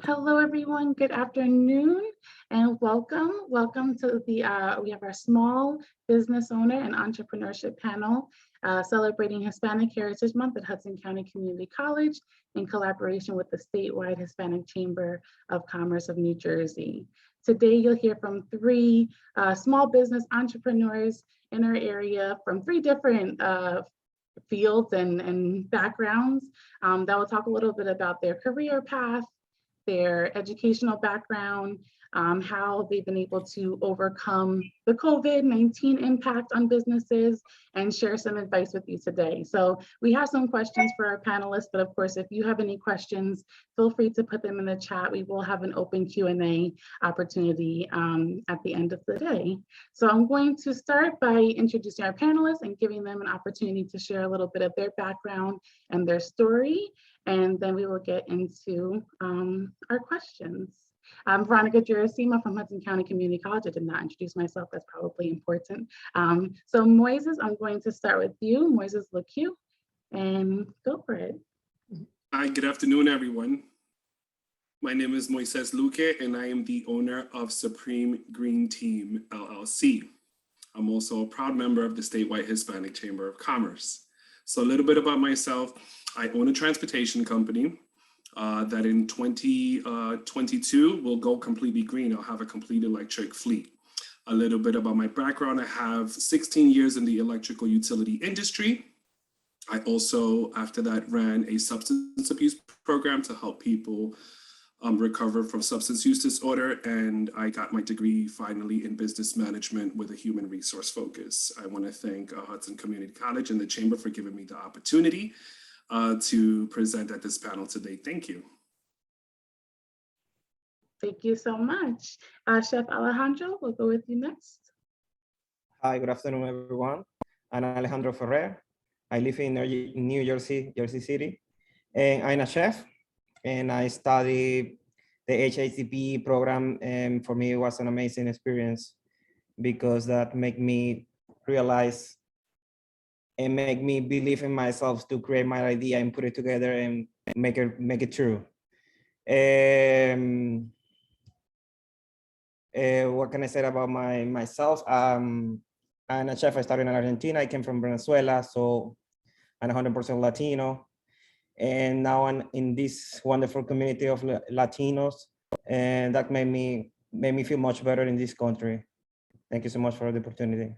Hello, everyone. Good afternoon and welcome. Welcome to the, we have our small business owner and entrepreneurship panel celebrating Hispanic Heritage Month at Hudson County Community College in collaboration with the Statewide Hispanic Chamber of Commerce of New Jersey. Today, you'll hear from three small business entrepreneurs in our area from three different fields and backgrounds that will talk a little bit about their career path, their educational background, how they've been able to overcome the COVID-19 impact on businesses, and share some advice with you today. So we have some questions for our panelists, but of course, if you have any questions, feel free to put them in the chat. We will have an open Q&A opportunity at the end of the day. So I'm going to start by introducing our panelists and giving them an opportunity to share a little bit of their background and their story. And then we will get into our questions. I'm Veronica Girasima from Hudson County Community College. I did not introduce myself, that's probably important. So Moises, I'm going to start with you, Moises Luque, and go for it. Hi, good afternoon, everyone. My name is Moises Luque, and I am the owner of Supreme Green Team, LLC. I'm also a proud member of the Statewide Hispanic Chamber of Commerce. So a little bit about myself. I own a transportation company that in 2022 will go completely green. I'll have a complete electric fleet. A little bit about my background. I have 16 years in the electrical utility industry. I also, after that, ran a substance abuse program to help people recover from substance use disorder. And I got my degree finally in business management with a human resource focus. I want to thank Hudson Community College and the Chamber for giving me the opportunity to present at this panel today. Thank you. Thank you so much. Chef Alejandro, we'll go with you next. Hi, good afternoon, everyone. I'm Alejandro Ferrer. I live in New Jersey, Jersey City, and I'm a chef, and I studied the HCCC program, and for me, it was an amazing experience because that made me realize and make me believe in myself to create my idea and put it together and make it true. What can I say about myself? I'm a chef. I started in Argentina. I came from Venezuela, so I'm 100% Latino. And now I'm in this wonderful community of Latinos, and that made me feel much better in this country. Thank you so much for the opportunity.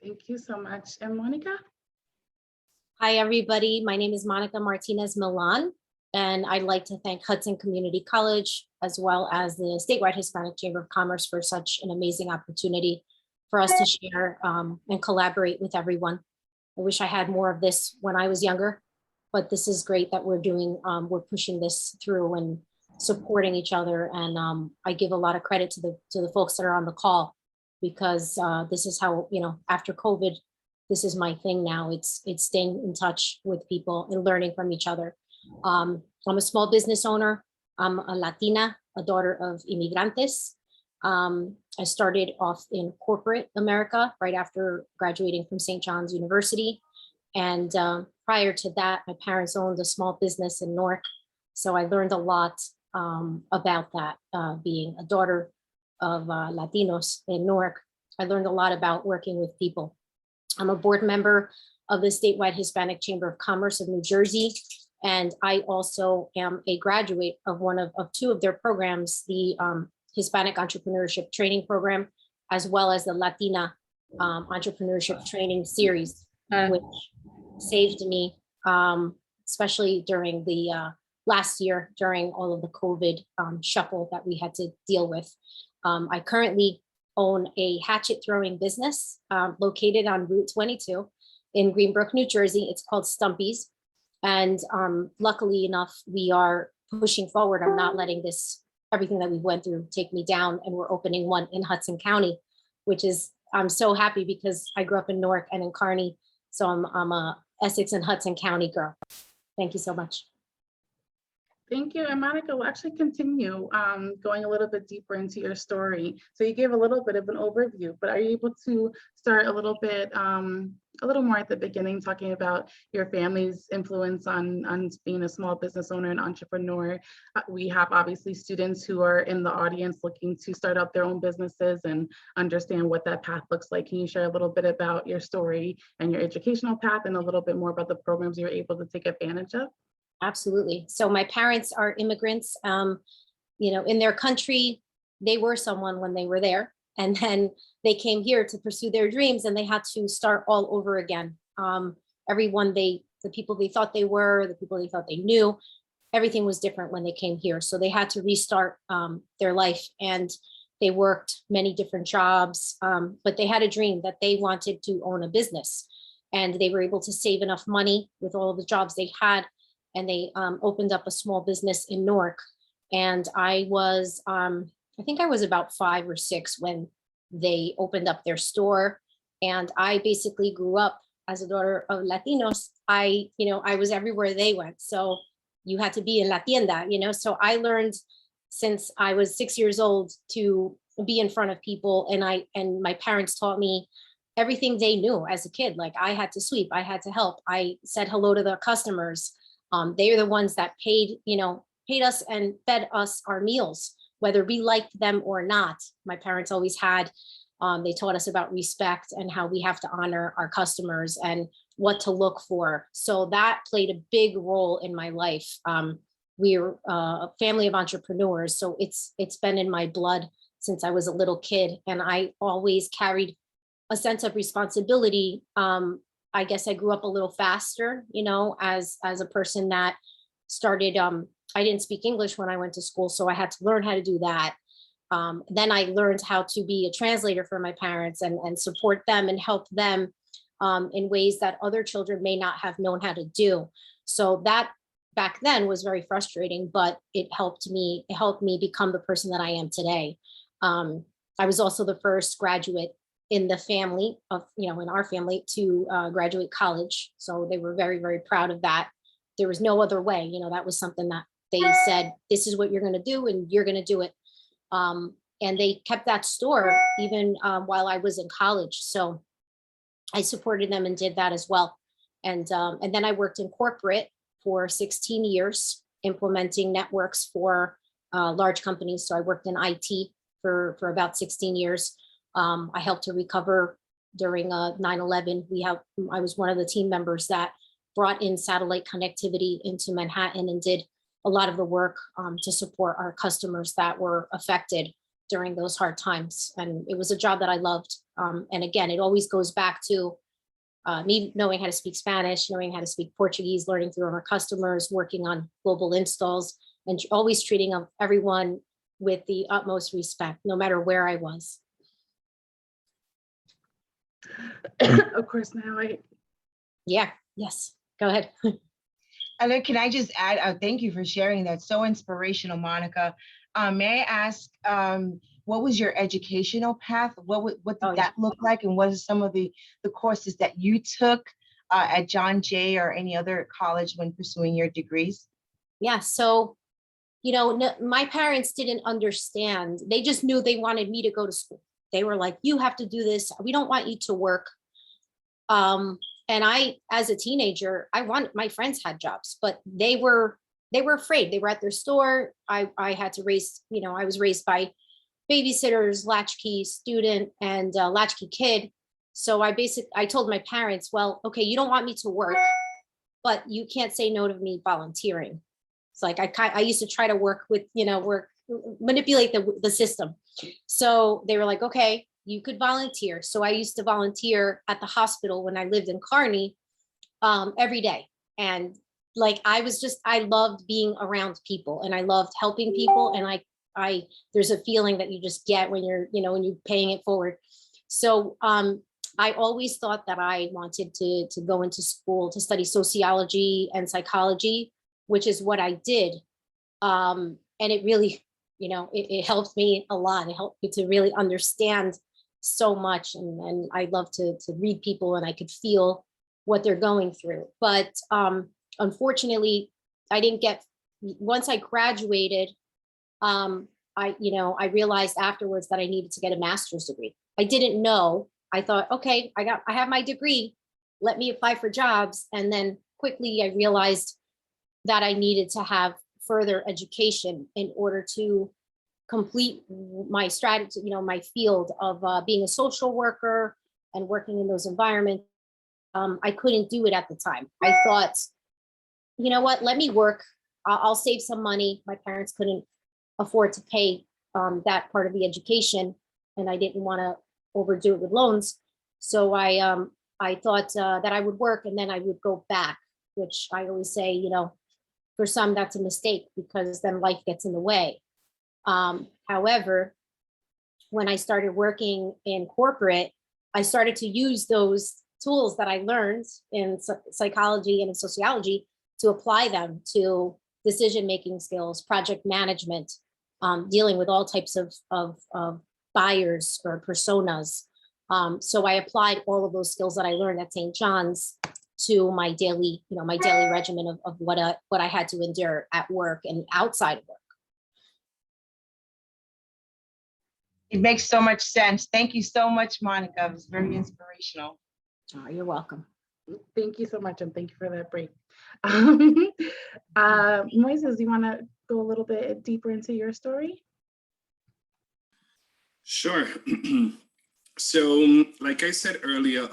Thank you so much. And Monica? Hi, everybody. My name is Monica Martinez Milan, and I'd like to thank Hudson Community College as well as the Statewide Hispanic Chamber of Commerce for such an amazing opportunity for us to share and collaborate with everyone. I wish I had more of this when I was younger, but this is great that we're pushing this through and supporting each other. And I give a lot of credit to the folks that are on the call, because this is how, after COVID, this is my thing now. It's staying in touch with people and learning from each other. I'm a small business owner. I'm a Latina, a daughter of inmigrantes. I started off in corporate America right after graduating from St. John's University. And prior to that, my parents owned a small business in Newark. So I learned a lot about that, being a daughter of Latinos in Newark. I learned a lot about working with people. I'm a board member of the Statewide Hispanic Chamber of Commerce of New Jersey. And I also am a graduate of two of their programs, the Hispanic Entrepreneurship Training Program, as well as the Latina Entrepreneurship Training Series, which saved me, especially during the last year, during all of the COVID shuffle that we had to deal with. I currently own a hatchet throwing business located on Route 22 in Greenbrook, New Jersey. It's called Stumpy's. And luckily enough, we are pushing forward. I'm not letting everything that we went through take me down. And we're opening one in Hudson County, which is, I'm so happy because I grew up in Newark and in Kearney. So I'm a Essex and Hudson County girl. Thank you so much. Thank you. And Monica, we'll actually continue going a little bit deeper into your story. So you gave a little bit of an overview, but are you able to start a little bit, a little more at the beginning, talking about your family's influence on being a small business owner and entrepreneur? We have obviously students who are in the audience looking to start up their own businesses and understand what that path looks like. Can you share a little bit about your story and your educational path and a little bit more about the programs you're able to take advantage of? Absolutely. So my parents are immigrants, in their country, they were someone when they were there, and then they came here to pursue their dreams and they had to start all over again. Everyone, the people they thought they were, the people they thought they knew, everything was different when they came here. So they had to restart their life, and they worked many different jobs, but they had a dream that they wanted to own a business, and they were able to save enough money with all the jobs they had. And they opened up a small business in Newark. And I was, I think I was about 5 or 6 when they opened up their store. And I basically grew up as a daughter of Latinos. I was everywhere they went. So you had to be in La Tienda, so I learned since I was 6 years old to be in front of people. And my parents taught me everything they knew as a kid. Like, I had to sweep, I had to help. I said hello to the customers. They are the ones that paid us and fed us our meals, whether we liked them or not. My parents always had, they taught us about respect and how we have to honor our customers and what to look for. So that played a big role in my life. We're a family of entrepreneurs, so it's been in my blood since I was a little kid, and I always carried a sense of responsibility. I guess I grew up a little faster, as a person that started, I didn't speak English when I went to school, so I had to learn how to do that. Then I learned how to be a translator for my parents and support them and help them in ways that other children may not have known how to do. So that back then was very frustrating, but it helped me become the person that I am today. I was also the first graduate in the family of, in our family to graduate college. So they were very, very proud of that. There was no other way, that was something that they said, this is what you're going to do and you're going to do it. And they kept that store even while I was in college. So I supported them and did that as well. And then I worked in corporate for 16 years, implementing networks for large companies. So I worked in IT for about 16 years. I helped to recover during 9/11. I was one of the team members that brought in satellite connectivity into Manhattan and did a lot of the work to support our customers that were affected during those hard times. And it was a job that I loved. And again, it always goes back to me knowing how to speak Spanish, knowing how to speak Portuguese, learning through our customers, working on global installs, and always treating everyone with the utmost respect, no matter where I was. Of course, now Yes, go ahead. And then can I just add, thank you for sharing that. So inspirational, Monica. May I ask, what was your educational path? What did that look like? And what are some of the courses that you took at John Jay or any other college when pursuing your degrees? Yeah, so, my parents didn't understand. They just knew they wanted me to go to school. They were like, you have to do this. We don't want you to work. And I, as a teenager, my friends had jobs, but they were afraid. They were at their store. I had to raise, I was raised by babysitters, latchkey student and latchkey kid. So I told my parents, well, okay, you don't want me to work, but you can't say no to me volunteering. It's like, I used to try to work with, manipulate the system. So they were like, okay, you could volunteer. So I used to volunteer at the hospital when I lived in Kearney every day. And I loved being around people and I loved helping people. And there's a feeling that you just get when you're paying it forward. So I always thought that I wanted to go into school to study sociology and psychology, which is what I did. And it really, it helped me a lot. It helped me to really understand so much. And I love to read people and I could feel what they're going through. But unfortunately, I didn't get once I graduated, I realized afterwards that I needed to get a master's degree. I didn't know. I thought, okay, I have my degree. Let me apply for jobs. And then quickly I realized that I needed to have further education in order to complete my strategy, my field of being a social worker and working in those environments. I couldn't do it at the time. I thought, you know what, let me work. I'll save some money. My parents couldn't afford to pay that part of the education, and I didn't want to overdo it with loans. So I thought that I would work and then I would go back, which I always say, for some that's a mistake because then life gets in the way. However, when I started working in corporate, I started to use those tools that I learned in psychology and in sociology to apply them to decision-making skills, project management, dealing with all types of buyers or personas. So I applied all of those skills that I learned at St. John's to my daily, my daily regimen of what I had to endure at work and outside of work. It makes so much sense. Thank you so much, Monica. It was very inspirational. Oh, you're welcome. Thank you so much, and thank you for that break. Moises, you want to go a little bit deeper into your story? Sure. So, like I said earlier,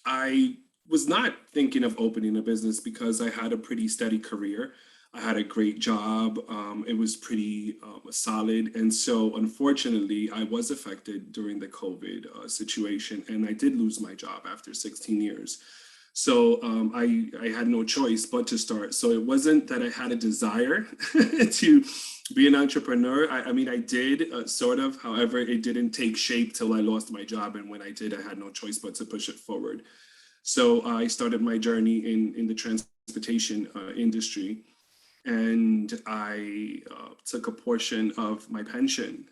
I was not thinking of opening a business because I had a pretty steady career. I had a great job. It was pretty solid. And so, unfortunately, I was affected during the COVID situation, and I did lose my job after 16 years. So I had no choice but to start. So it wasn't that I had a desire to be an entrepreneur. I mean, I did sort of, however, it didn't take shape till I lost my job. And when I did, I had no choice but to push it forward. So I started my journey in the transportation industry. And I took a portion of my pension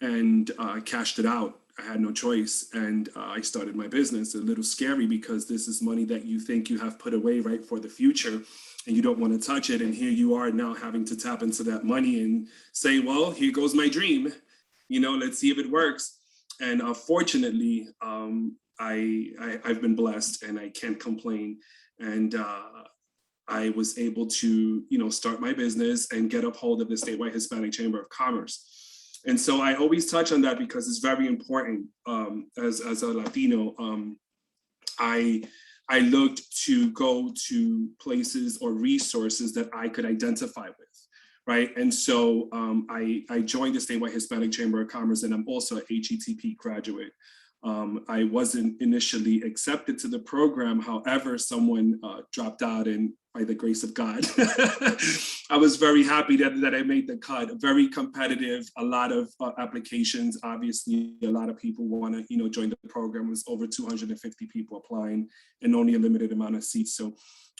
and cashed it out. I had no choice. And I started my business. A little scary because this is money that you think you have put away, right, for the future, and you don't want to touch it. And here you are now having to tap into that money and say, well, here goes my dream. Let's see if it works. And fortunately, I've been blessed and I can't complain. And I was able to, start my business and get a hold of the Statewide Hispanic Chamber of Commerce. And so I always touch on that because it's very important. As a Latino, I looked to go to places or resources that I could identify with, right? And so I joined the Statewide Hispanic Chamber of Commerce, and I'm also an HETP graduate. I wasn't initially accepted to the program. However, someone dropped out, and by the grace of God, I was very happy that I made the cut. Very competitive, a lot of applications. Obviously, a lot of people want to, join the program. It was over 250 people applying and only a limited amount of seats. So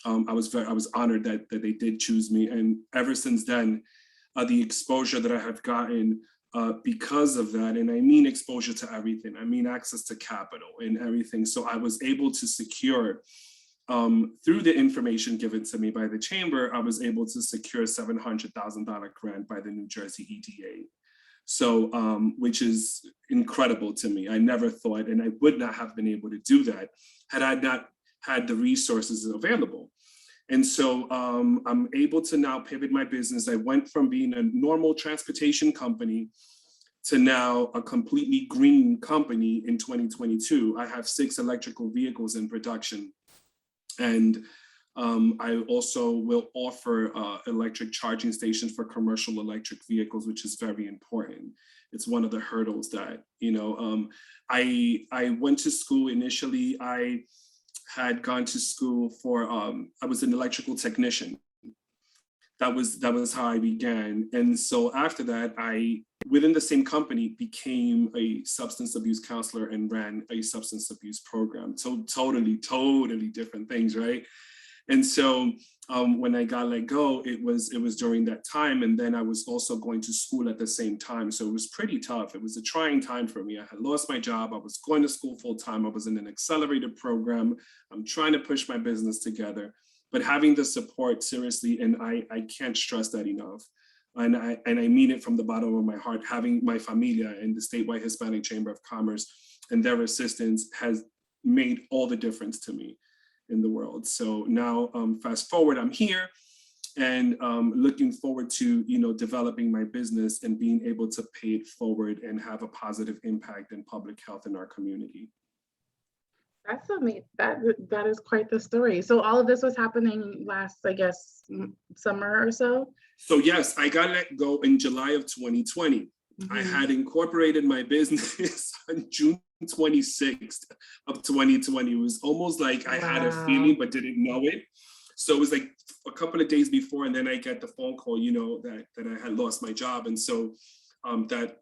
I was honored that they did choose me. And ever since then, the exposure that I have gotten because of that, and I mean exposure to everything, I mean access to capital and everything. So I was able to secure, through the information given to me by the chamber, I was able to secure a $700,000 grant by the New Jersey EDA. So, which is incredible to me. I never thought, and I would not have been able to do that had I not had the resources available. And so I'm able to now pivot my business. I went from being a normal transportation company to now a completely green company in 2022. I have 6 electrical vehicles in production. And I also will offer electric charging stations for commercial electric vehicles, which is very important. It's one of the hurdles that, I went to school initially. I had gone to school for, I was an electrical technician. That was how I began. And so after that, I, within the same company, became a substance abuse counselor and ran a substance abuse program. So totally different things, right? And so when I got let go, it was during that time. And then I was also going to school at the same time. So it was pretty tough. It was a trying time for me. I had lost my job. I was going to school full time. I was in an accelerated program. I'm trying to push my business together. but having the support, seriously, and I can't stress that enough. And I mean it from the bottom of my heart, having my familia and the Statewide Hispanic Chamber of Commerce and their assistance has made all the difference to me in the world. So now, fast forward, I'm here and looking forward to, developing my business and being able to pay it forward and have a positive impact in public health in our community. That's amazing. That is quite the story. So all of this was happening last, I guess, summer or so? So yes, I got let go in July of 2020. Mm-hmm. I had incorporated my business on June 26th of 2020. It was almost like I had a feeling but didn't know it. So it was like a couple of days before, and then I get the phone call, that I had lost my job. And so that,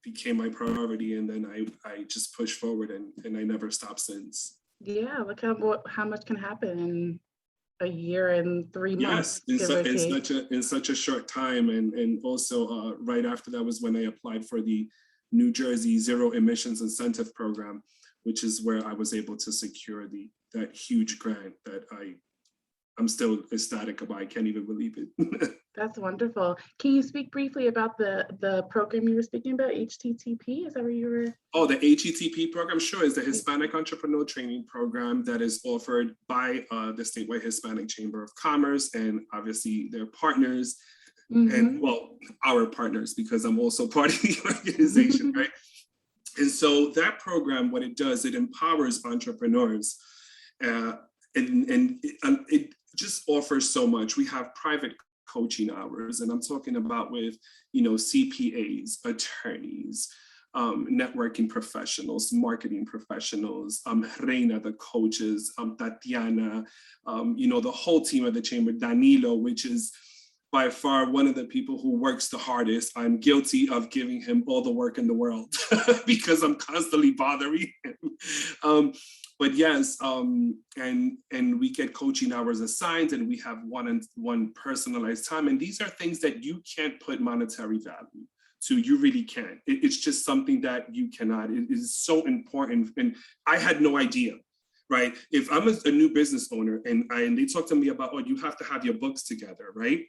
became my priority. And then I just pushed forward and I never stopped since. Yeah, look how much can happen in a year and 3 months. Yes, in such a short time. And also right after that was when I applied for the New Jersey Zero Emissions Incentive Program, which is where I was able to secure that huge grant that I'm still ecstatic about. I can't even believe it. That's wonderful. Can you speak briefly about the program you were speaking about, HTTP? Is that where you were? Oh, the HCCC program, sure, is the Hispanic Entrepreneur Training Program that is offered by the Statewide Hispanic Chamber of Commerce and obviously their partners, and our partners, because I'm also part of the organization, right? And so that program, what it does, it empowers entrepreneurs and it just offers so much. We have private coaching hours, and I'm talking about with, CPAs, attorneys, networking professionals, marketing professionals, Reina, the coaches, Tatiana, the whole team of the chamber, Danilo, which is by far one of the people who works the hardest. I'm guilty of giving him all the work in the world because I'm constantly bothering him. But yes, and we get coaching hours assigned, and we have one personalized time. And these are things that you can't put monetary value to. You really can't. It's just something that you cannot. It is so important. And I had no idea, right? If I'm a new business owner and they talk to me about, oh, you have to have your books together, right?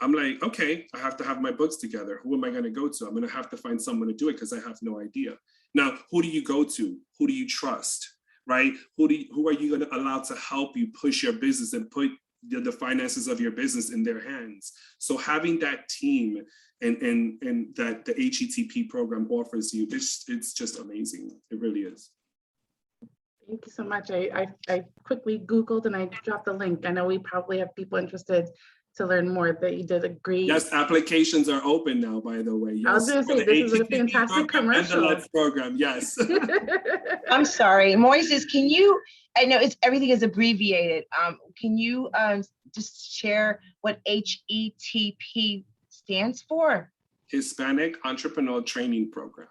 I'm like, okay, I have to have my books together. Who am I going to go to? I'm going to have to find someone to do it because I have no idea. Now, who do you go to? Who do you trust? Right? Who are you going to allow to help you push your business and put the finances of your business in their hands? So having that team and that the HCCC program offers you, it's just amazing. It really is. Thank you so much. I quickly Googled and I dropped the link. I know we probably have people interested to learn more. That you did a great. Yes, applications are open now, by the way. Yes. I was going to say, this is a fantastic commercial. And the LETS program, yes. I'm sorry, Moises, can you, I know everything is abbreviated. Can you just share what HETP stands for? Hispanic Entrepreneur Training Program.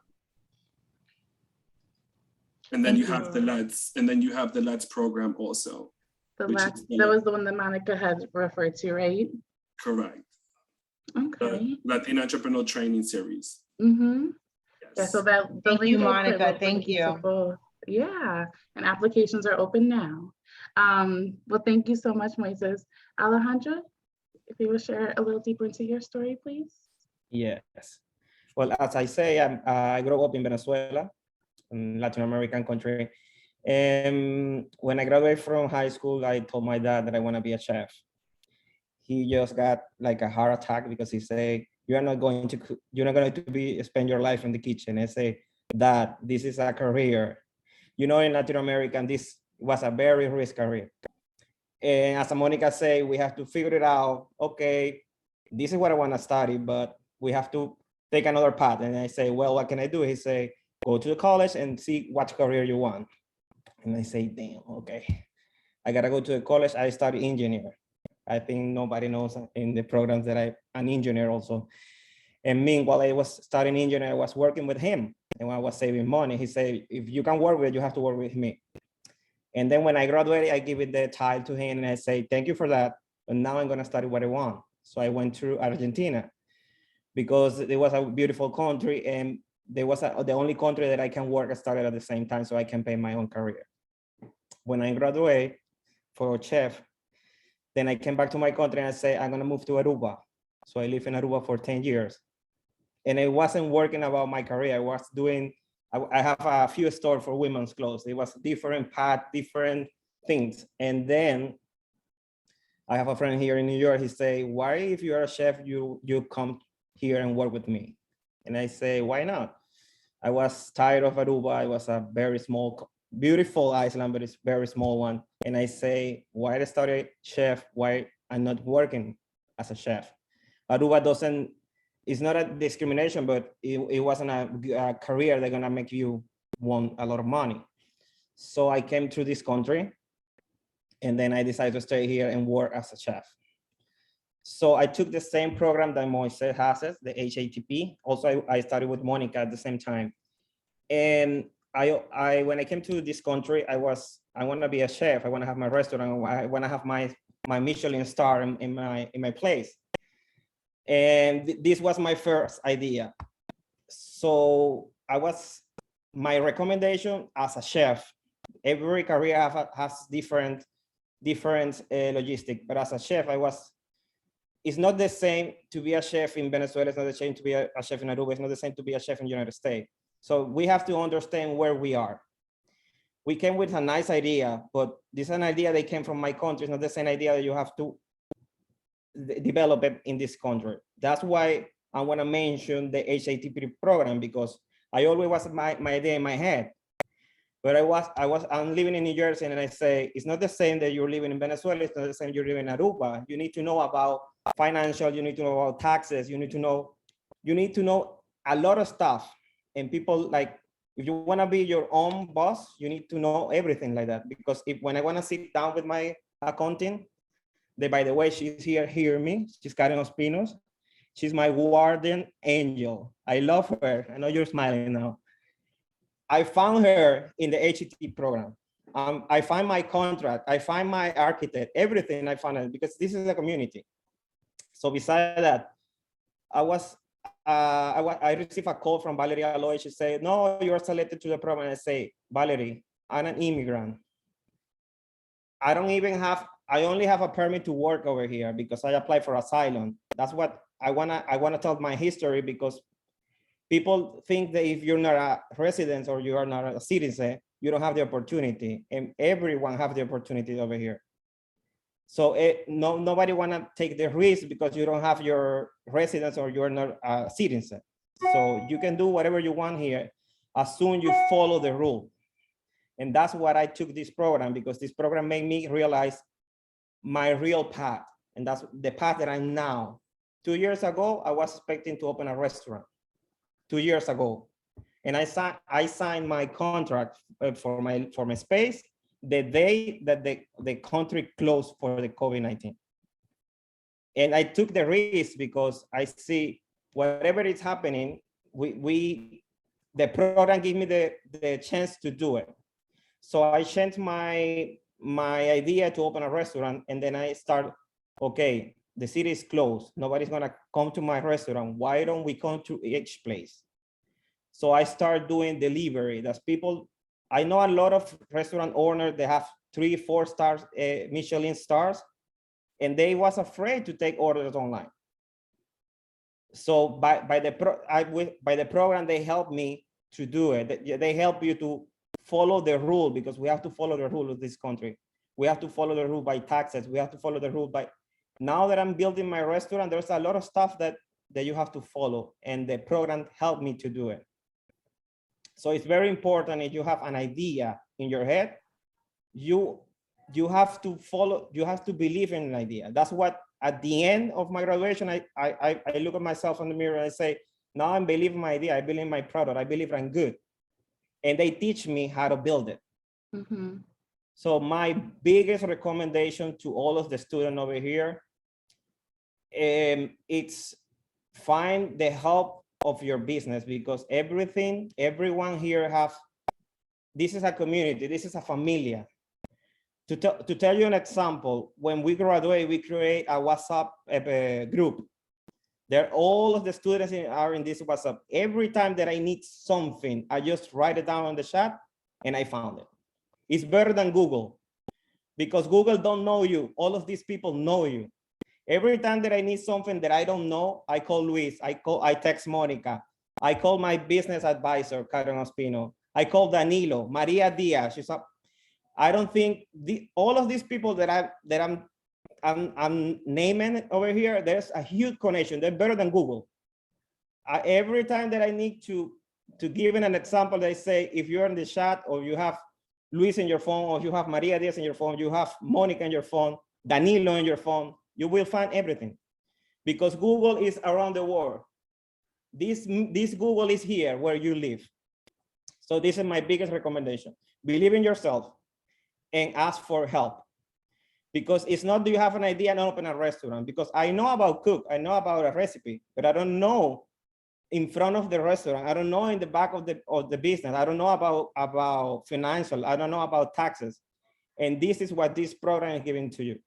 And then you have the LETS, and then you have the LETS program also. That was the one that Monica had referred to, right? Correct. Okay. Latin Entrepreneur Training Series. Mm-hmm. Yes. Yeah, so that. Thank you, Monica. Thank you. Yeah, and applications are open now. Well, thank you so much, Moises. Alejandro, if you will share a little deeper into your story, please. Yes. Well, as I say, I grew up in Venezuela, in Latin American country. And when I graduated from high school, I told my dad that I want to be a chef. He just got like a heart attack because he said, you're not going to spend your life in the kitchen. I say, Dad, this is a career. In Latin America, this was a very risky career. And as Monica said, we have to figure it out. Okay, this is what I want to study, but we have to take another path. And I say, well, what can I do? He say, go to the college and see what career you want. And I say, damn, okay. I gotta go to the college. I study engineer. I think nobody knows in the programs that I'm an engineer also. And meanwhile, I was studying engineer, I was working with him. And when I was saving money, he said, if you can work with it, you have to work with me. And then when I graduated, I give it the title to him and I say, thank you for that. But now I'm gonna study what I want. So I went to Argentina because it was a beautiful country and there was the only country that I can work and study at the same time so I can pay my own career. When I graduate for chef, Then I came back to my country and I say, I'm gonna move to Aruba. So I lived in Aruba for 10 years. And it wasn't working about my career. I was doing, I have a few stores for women's clothes. It was different path, different things. And then I have a friend here in New York. He say, why if you're a chef, you come here and work with me? And I say, why not? I was tired of Aruba. It was a very small, beautiful island, but it's very small one. And I say, why I started chef? Why I'm not working as a chef? Aruba doesn't, it's not a discrimination, but it wasn't a career that's gonna make you want a lot of money. So I came to this country and then I decided to stay here and work as a chef. So I took the same program that Moises has, the HATP. Also, I studied with Monica at the same time. And I when I came to this country, I want to be a chef. I want to have my restaurant. I want to have my Michelin star in my place. And this was my first idea. So my recommendation as a chef, every career has different logistic, but as a chef, it's not the same to be a chef in Venezuela. It's not the same to be a chef in Aruba. It's not the same to be a chef in the United States. So we have to understand where we are. We came with a nice idea, but this is an idea that came from my country. It's not the same idea that you have to develop it in this country. That's why I want to mention the HATP program, because I always was my idea in my head. But I'm living in New Jersey, and I say, it's not the same that you're living in Venezuela. It's not the same you're living in Aruba. You need to know about financial, you need to know about taxes, you need to know a lot of stuff. And people, like, if you want to be your own boss, you need to know everything like that. Because when I want to sit down with my accountant, by the way, she's here, hear me. She's Karen Ospinos. She's my guardian angel. I love her. I know you're smiling now. I found her in the HET program. I find my contract. I find my architect, everything I found it, because this is a community. So besides that, I received a call from Valerie Aloy. She said, no, you are selected to the program. I say, Valerie, I'm an immigrant. I only have a permit to work over here because I applied for asylum. That's what I wanna tell my history, because people think that if you're not a resident or you are not a citizen, you don't have the opportunity, and everyone have the opportunity over here. So nobody wanna take the risk because you don't have your residence or you're not a citizen. So you can do whatever you want here as soon as you follow the rule. And that's what I took this program, because this program made me realize my real path. And that's the path that I'm now. 2 years ago, I was expecting to open a restaurant. 2 years ago. And I signed my contract for my space the day that the country closed for the COVID-19. And I took the risk because I see whatever is happening, the program gave me the chance to do it. So I changed my idea to open a restaurant, and then I start, okay, the city is closed. Nobody's gonna come to my restaurant. Why don't we come to each place? So I start doing delivery. That's people, I know a lot of restaurant owners, they have 3, 4 stars, Michelin stars, and they was afraid to take orders online. So by the program, they helped me to do it. They help you to follow the rule, because we have to follow the rule of this country. We have to follow the rule by taxes. We have to follow the rule by, now that I'm building my restaurant, there's a lot of stuff that you have to follow, and the program helped me to do it. So it's very important, if you have an idea in your head, you have to follow, you have to believe in an idea. That's what, at the end of my graduation, I look at myself in the mirror and I say, now I believe in my idea, I believe in my product, I believe I'm good. And they teach me how to build it. Mm-hmm. So my biggest recommendation to all of the students over here, it's find the help of your business, because everyone here this is a community, this is a familia. To tell you an example, when we graduate, we create a WhatsApp group. All of the students are in this WhatsApp. Every time that I need something, I just write it down on the chat and I found it. It's better than Google. because Google don't know you. All of these people know you. Every time that I need something that I don't know, I call Luis, I text Monica, I call my business advisor, Karen Ospino, I call Danilo, Maria Diaz. I don't think all of these people that I'm naming over here, there's a huge connection. They're better than Google. Every time that I need to give an example, they say, if you're in the chat or you have Luis in your phone, or you have Maria Diaz in your phone, you have Monica in your phone, Danilo in your phone, you will find everything, because Google is around the world. This Google is here where you live. So this is my biggest recommendation. Believe in yourself and ask for help. Because it's not, do you have an idea and open a restaurant? Because I know about cook, I know about a recipe, but I don't know in front of the restaurant. I don't know in the back of the business. I don't know about financial. I don't know about taxes. And this is what this program is giving to you.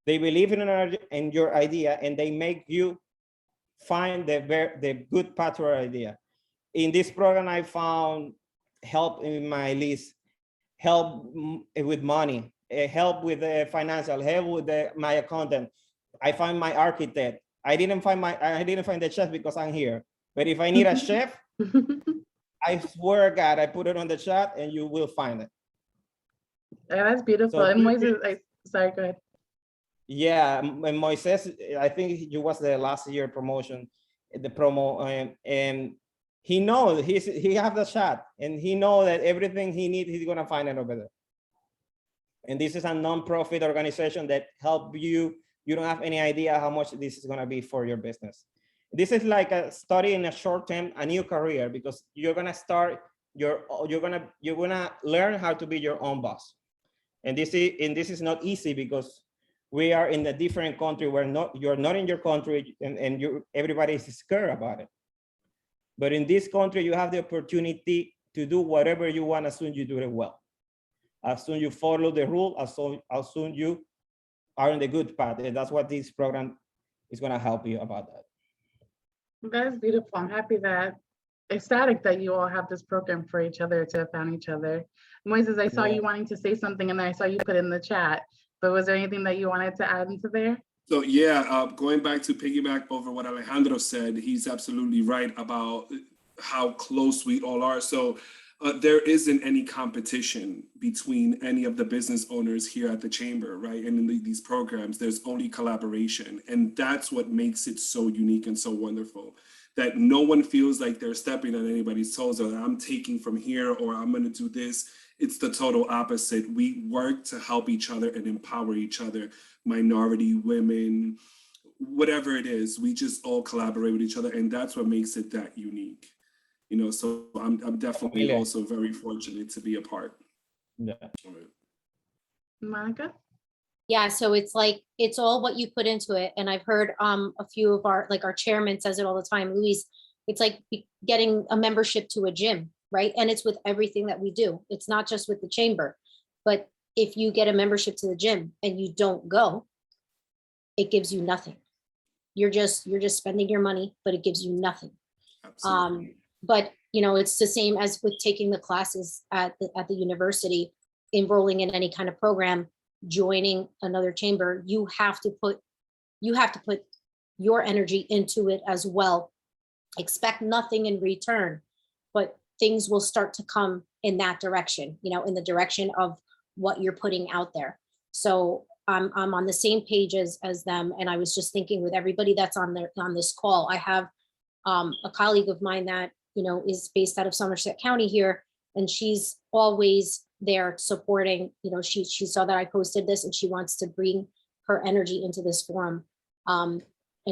They believe in your idea, and they make you find the good path to your idea. In this program, I found help in my list, help with money, help with the financial, help with my accountant. I find my architect. I didn't find the chef because I'm here. But if I need a chef, I swear God, I put it on the chat and you will find it. Yeah, that's beautiful. So And Moises, sorry, go ahead. Yeah, and Moises, I think he was the last year promotion, the promo, and he knows he have the chat, and he knows that everything he needs, he's gonna find it over there. And this is a non-profit organization that help you. You don't have any idea how much this is gonna be for your business. This is like a study in a short term, a new career, because you're gonna start you're gonna learn how to be your own boss. And this is not easy, because we are in a different country where you're not in your country, and everybody is scared about it. But in this country, you have the opportunity to do whatever you want as soon as you do it well. As soon as you follow the rule, as soon you are in the good path. And that's what this program is going to help you about that. That is beautiful. I'm ecstatic that you all have this program for each other, to have found each other. Moises, I saw you wanting to say something, and I saw you put in the chat. But was there anything that you wanted to add into there? So yeah, going back to piggyback over what Alejandro said, he's absolutely right about how close we all are. So there isn't any competition between any of the business owners here at the chamber, right? And in these programs, there's only collaboration. And that's what makes it so unique and so wonderful, that no one feels like they're stepping on anybody's toes, or that I'm taking from here, or I'm going to do this. It's the total opposite. We work to help each other and empower each other, minority, women, whatever it is. We just all collaborate with each other, and that's what makes it that unique. You know, so I'm definitely also very fortunate to be a part. Yeah. Monica? Yeah, so it's like, it's all what you put into it. And I've heard a few of our chairman says it all the time, Luis, it's like getting a membership to a gym, right? And it's with everything that we do. It's not just with the chamber, but if you get a membership to the gym and you don't go, it gives you nothing. You're just spending your money, but it gives you nothing. Absolutely. But you know, it's the same as with taking the classes at the university, enrolling in any kind of program, joining another chamber. You have to put your energy into it as well. Expect nothing in return, but things will start to come in that direction, you know, in the direction of what you're putting out there. So I'm on the same page as them. And I was just thinking, with everybody that's on this call, I have a colleague of mine that, you know, is based out of Somerset County here, and she's always there supporting. You know, she saw that I posted this, and she wants to bring her energy into this forum. And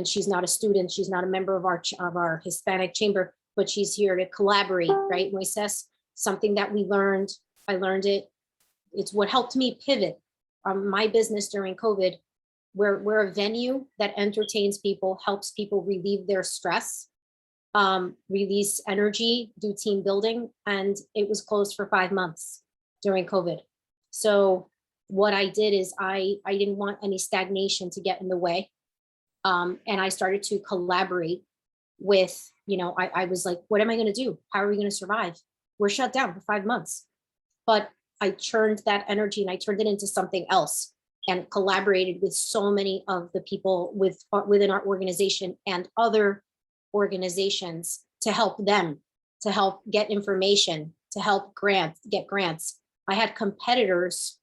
she's not a student, she's not a member of our Hispanic chamber, but she's here to collaborate, right? Moises, something that I learned it. It's what helped me pivot my business during COVID. We're a venue that entertains people, helps people relieve their stress, release energy, do team building, and it was closed for 5 months during COVID. So what I did is I didn't want any stagnation to get in the way. And I started to collaborate with, you know, I was like, what am I going to do? How are we going to survive? We're shut down for 5 months. But I churned that energy and I turned it into something else and collaborated with so many of the people within our organization and other organizations to help them, to help get information, to help get grants. I had competitors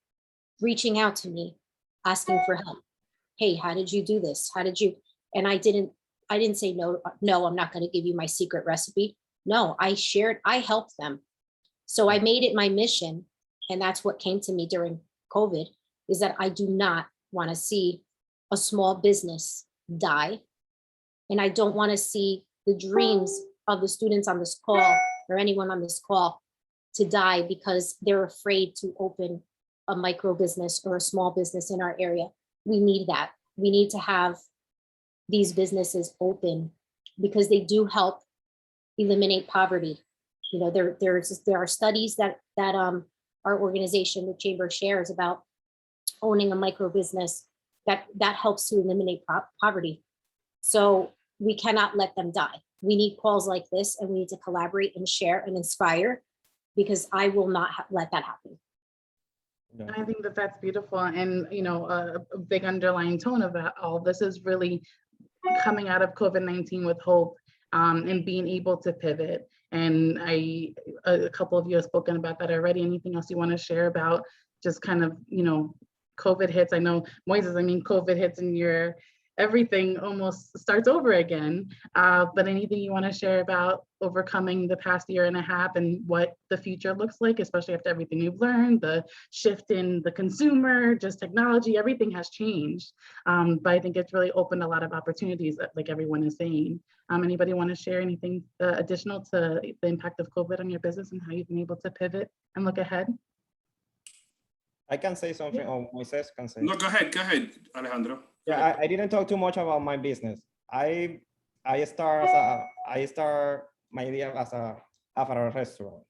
reaching out to me, asking for help. Hey, how did you do this? How did you? And I didn't say no, I'm not going to give you my secret recipe. No, I helped them. So I made it my mission. And that's what came to me during COVID, is that I do not want to see a small business die. And I don't want to see the dreams of the students on this call or anyone on this call to die because they're afraid to open a micro business or a small business in our area. We need that. We need to have these businesses open because they do help eliminate poverty. You know, there are studies that our organization, the Chamber, shares about owning a micro business that helps to eliminate poverty. So we cannot let them die. We need calls like this, and we need to collaborate and share and inspire, because I will not let that happen. I think that that's beautiful. And, you know, a big underlying tone of that, all this is really coming out of COVID-19 with hope, and being able to pivot. And a couple of you have spoken about that already. Anything else you want to share about just kind of, you know, COVID hits? I know, Moises, I mean, COVID hits and everything almost starts over again. But anything you want to share about overcoming the past year and a half and what the future looks like, especially after everything you've learned, the shift in the consumer, just technology, everything has changed. But I think it's really opened a lot of opportunities, like everyone is saying. Anybody want to share anything additional to the impact of COVID on your business and how you've been able to pivot and look ahead? I can say something, or Moises can say. No, go ahead, Alejandro. Yeah, I didn't talk too much about my business. I start my idea as a restaurant,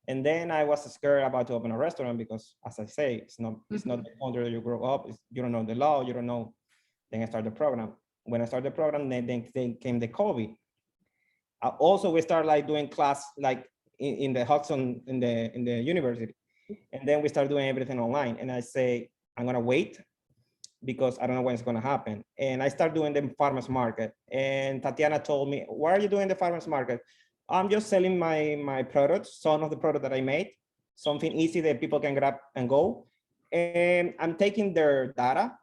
and then I was scared about to open a restaurant because, as I say, it's not the country you grow up. You don't know the law. You don't know. Then I started the program. When I started the program, then came the COVID. Also, we started like doing class like in the Hudson in the university, and then we start doing everything online. And I say I'm gonna wait, because I don't know when it's going to happen. And I start doing the farmers market. And Tatiana told me, why are you doing the farmers market? I'm just selling my products, some of the product that I made, something easy that people can grab and go. And I'm taking their data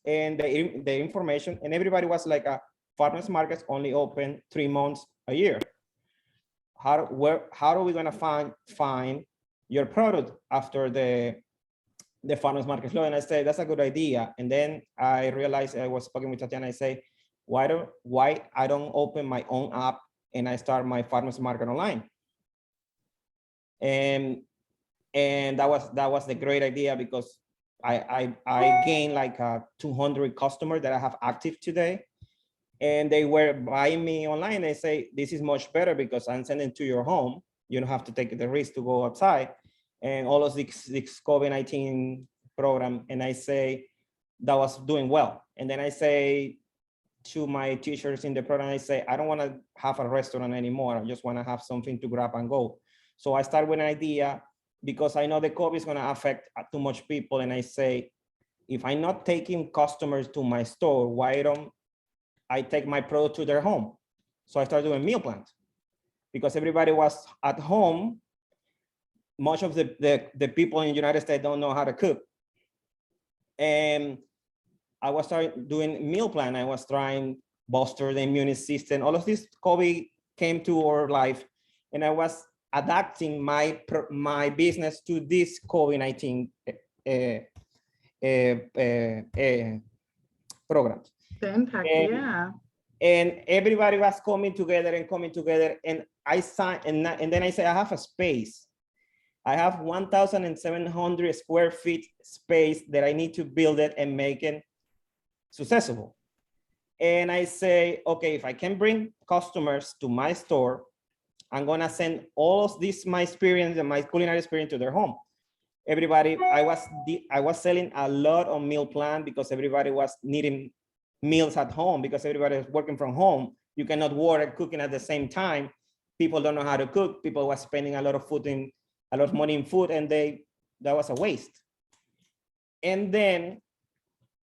and the information, and everybody was like, farmers markets only open 3 months a year. How are we going to find your product after the farmers market flow? And I say, that's a good idea. And then I realized, I was speaking with Tatiana, I say, why I don't open my own app and I start my farmers market online? And that was the great idea, because I gained like 200 customers that I have active today. And they were buying me online. They say, this is much better because I'm sending to your home. You don't have to take the risk to go outside. And all of this COVID-19 program. And I say, that was doing well. And then I say to my teachers in the program, I say, I don't want to have a restaurant anymore. I just want to have something to grab and go. So I start with an idea, because I know the COVID is going to affect too much people. And I say, if I'm not taking customers to my store, why don't I take my product to their home? So I started doing meal plans, because everybody was at home. Much of the people in the United States don't know how to cook. And I was starting doing meal plan. I was trying bolster the immune system. All of this COVID came to our life, and I was adapting my business to this COVID-19 programs. The impact, yeah. And everybody was coming together, and I signed, and then I say, I have a space. I have 1,700 square feet space that I need to build it and make it successful. And I say, okay, if I can bring customers to my store, I'm gonna send all of this, my experience and my culinary experience, to their home. Everybody, I was selling a lot of meal plan, because everybody was needing meals at home, because everybody is working from home. You cannot work and cooking at the same time. People don't know how to cook. People were spending a lot of money in food, and they that was a waste. And then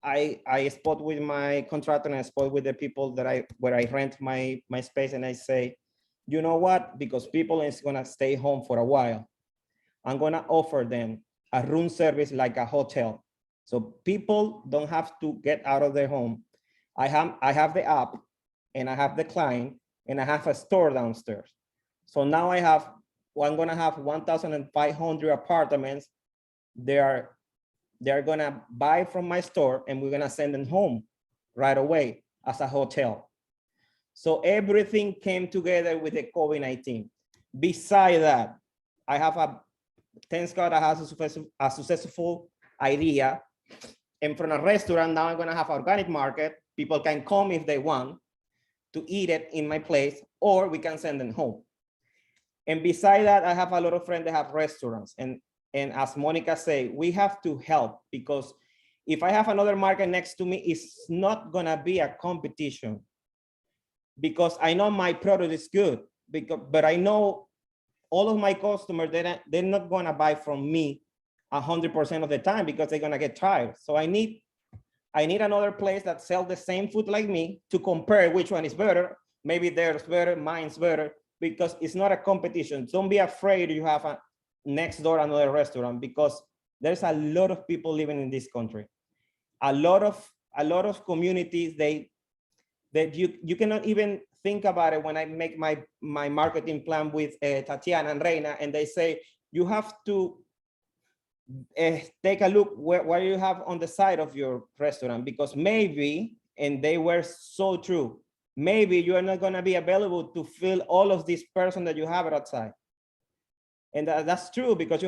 I spoke with my contractor and I spoke with the people where I rent my space, and I say, you know what? Because people is gonna stay home for a while, I'm gonna offer them a room service like a hotel. So people don't have to get out of their home. I have the app, and I have the client, and I have a store downstairs. So now I'm gonna have 1,500 apartments. They're gonna buy from my store, and we're gonna send them home right away as a hotel. So everything came together with the COVID-19. Beside that, thanks God, I have a successful idea. And from a restaurant, now I'm gonna have organic market. People can come if they want to eat it in my place, or we can send them home. And beside that, I have a lot of friends that have restaurants. And as Monica said, we have to help, because if I have another market next to me, it's not gonna be a competition, because I know my product is good, but I know all of my customers, they're not gonna buy from me 100% of the time, because they're gonna get tired. So I need another place that sells the same food like me to compare which one is better. Maybe theirs better, mine's better, because it's not a competition. Don't be afraid you have a next door another restaurant, because there's a lot of people living in this country. A lot of communities, that you cannot even think about it. When I make my marketing plan with Tatiana and Reina, and they say, you have to take a look where you have on the side of your restaurant, because maybe, and they were so true, maybe you are not gonna be available to fill all of this person that you have outside. And that's true, because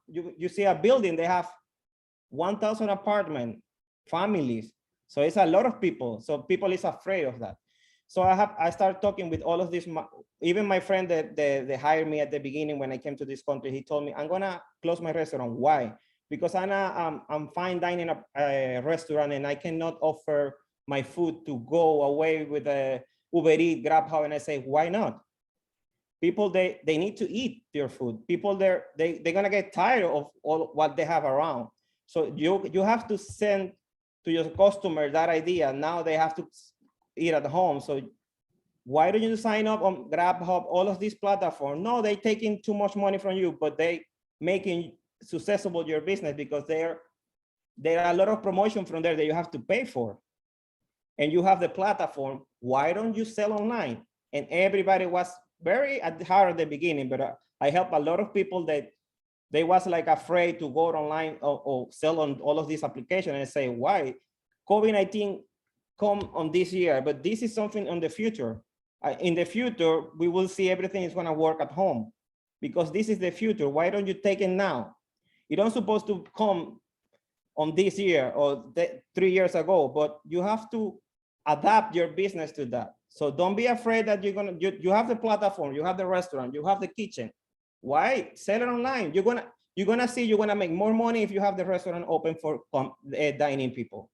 you see a building, they have 1,000 apartment families. So it's a lot of people. So people is afraid of that. So I started talking with all of this. Even my friend that they hired me at the beginning when I came to this country, he told me, I'm gonna close my restaurant. Why? Because I'm fine dining a restaurant, and I cannot offer my food to go away with a Uber Eats, Grubhub. And I say, why not? People, they need to eat their food. People, they're gonna get tired of all what they have around. So you have to send to your customer that idea. Now they have to eat at home. So why don't you sign up on Grubhub, all of these platforms? No, they taking too much money from you, but they making successful your business, because there are a lot of promotion from there that you have to pay for. And you have the platform. Why don't you sell online? And everybody was very hard at the beginning, but I help a lot of people that they was like afraid to go online or sell on all of these applications, and say, why? COVID-19 come on this year, but this is something on the future. In the future, we will see everything is gonna work at home, because this is the future. Why don't you take it now? You don't supposed to come on this year or 3 years ago, but you have to adapt your business to that. So don't be afraid that you have the platform, you have the restaurant, you have the kitchen. Why? Sell it online. You're gonna make more money if you have the restaurant open for dining people.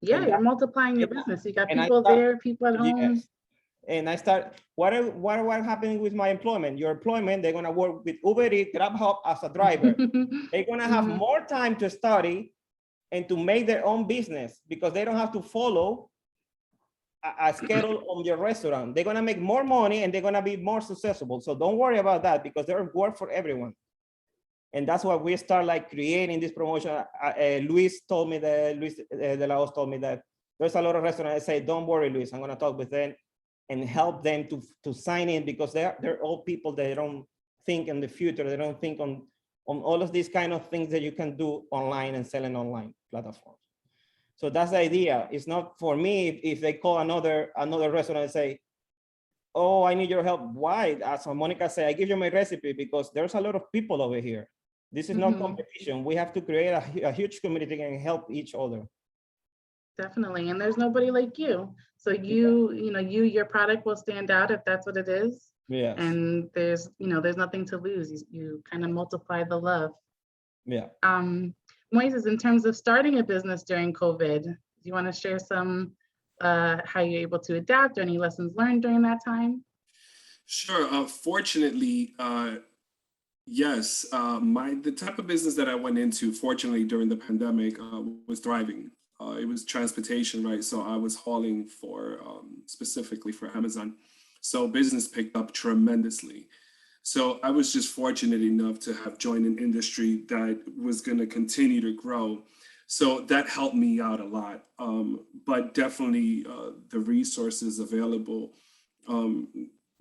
Yeah, you're multiplying your business. You got people there, people at home. Yes. And I start, what happening with my employment? Your employment, they're gonna work with Uber Eats, Grubhub as a driver. They're gonna have more time to study and to make their own business, because they don't have to follow a schedule on your restaurant. They're gonna make more money, and they're gonna be more successful. So don't worry about that, because there's work for everyone. And that's why we start like creating this promotion. Luis de la Hoz told me that there's a lot of restaurants that say, don't worry, Luis, I'm gonna talk with them and help them to sign in, because they're all people that don't think in the future. They don't think on all of these kind of things that you can do online and selling online platforms. So that's the idea. It's not for me if they call another restaurant and say, oh, I need your help. Why? As Monica said, I give you my recipe, because there's a lot of people over here. This is not competition. We have to create a huge community and help each other. Definitely. And there's nobody like you. So your product will stand out if that's what it is. Yes. And there's nothing to lose. You kind of multiply the love. Yeah. Moises, in terms of starting a business during COVID, do you want to share some how you're able to adapt, or any lessons learned during that time? Sure. Fortunately, Yes, the type of business that I went into, fortunately, during the pandemic, was thriving. It was transportation, right? So I was hauling for specifically for Amazon. So business picked up tremendously. So I was just fortunate enough to have joined an industry that was going to continue to grow. So that helped me out a lot. But definitely the resources available,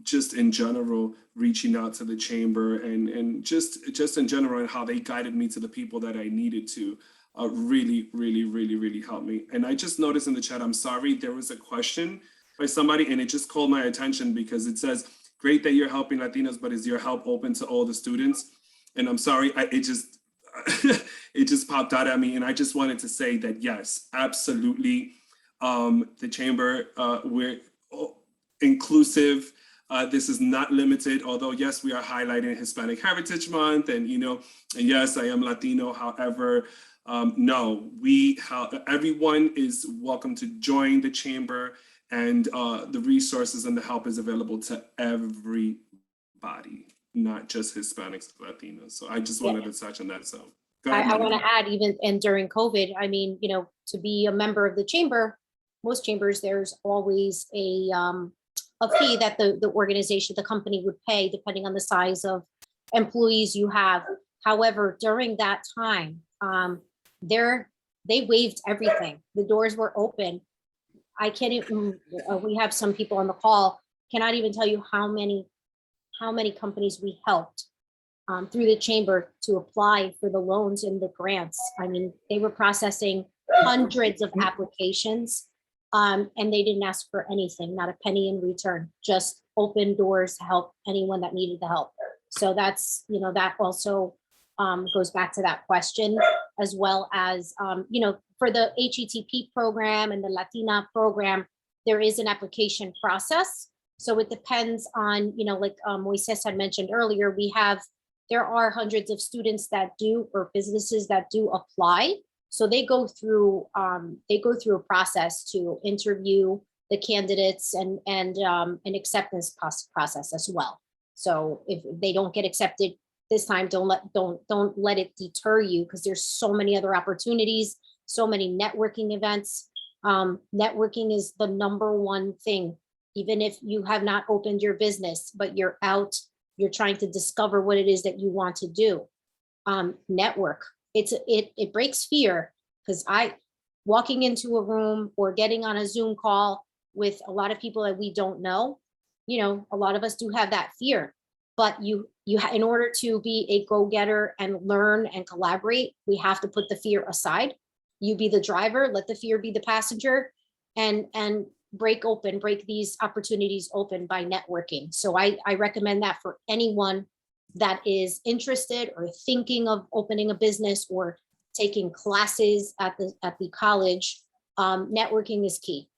just in general, reaching out to the chamber and just in general, and how they guided me to the people that I needed to, really helped me. And I just noticed in the chat, I'm sorry, there was a question by somebody and it just called my attention because it says, great that you're helping Latinos, but is your help open to all the students? And I'm sorry, it just popped out at me. And I just wanted to say that, yes, absolutely. The chamber, we're inclusive. This is not limited, although yes, we are highlighting Hispanic Heritage Month and, and yes, I am Latino. However, no, everyone is welcome to join the chamber, and the resources and the help is available to everybody, not just Hispanics, Latinos. So I just wanted to touch on that. So I want to add, even and during COVID, I mean, to be a member of the chamber, most chambers, there's always a fee that the organization, the company would pay depending on the size of employees you have. However, during that time, they waived everything. The doors were open. I can't even, we have some people on the call, cannot even tell you how many companies we helped through the chamber to apply for the loans and the grants. I mean, they were processing hundreds of applications, and they didn't ask for anything, not a penny in return, just open doors to help anyone that needed the help. So that's, that also goes back to that question, as well as, for the HETP program and the Latina program, there is an application process. So it depends on, like Moises had mentioned earlier, there are hundreds of students that do, or businesses that do apply. So they go through a process to interview the candidates and an acceptance process as well. So if they don't get accepted this time, don't let it deter you, because there's so many other opportunities, so many networking events. Networking is the number one thing. Even if you have not opened your business, but you're out, you're trying to discover what it is that you want to do. Network. It breaks fear, because walking into a room or getting on a Zoom call with a lot of people that we don't know, a lot of us do have that fear. But in order to be a go-getter and learn and collaborate, we have to put the fear aside. You be the driver, let the fear be the passenger, and break these opportunities open by networking. So I recommend that for anyone that is interested or thinking of opening a business or taking classes at the college. Networking is key.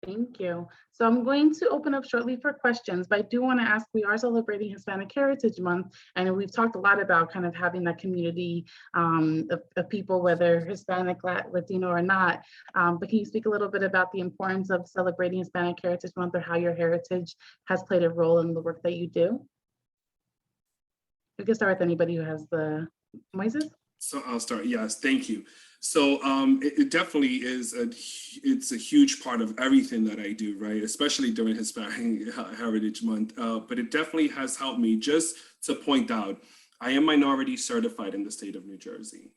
Thank you. So I'm going to open up shortly for questions, but I do want to ask, we are celebrating Hispanic Heritage Month, and we've talked a lot about kind of having that community of people, whether Hispanic, Latino or not. But can you speak a little bit about the importance of celebrating Hispanic Heritage Month, or how your heritage has played a role in the work that you do? We can start with anybody who has Moises? So I'll start. Yes, thank you. So it definitely is it's a huge part of everything that I do, right? Especially during Hispanic Heritage Month. But it definitely has helped me. Just to point out, I am minority certified in the state of New Jersey,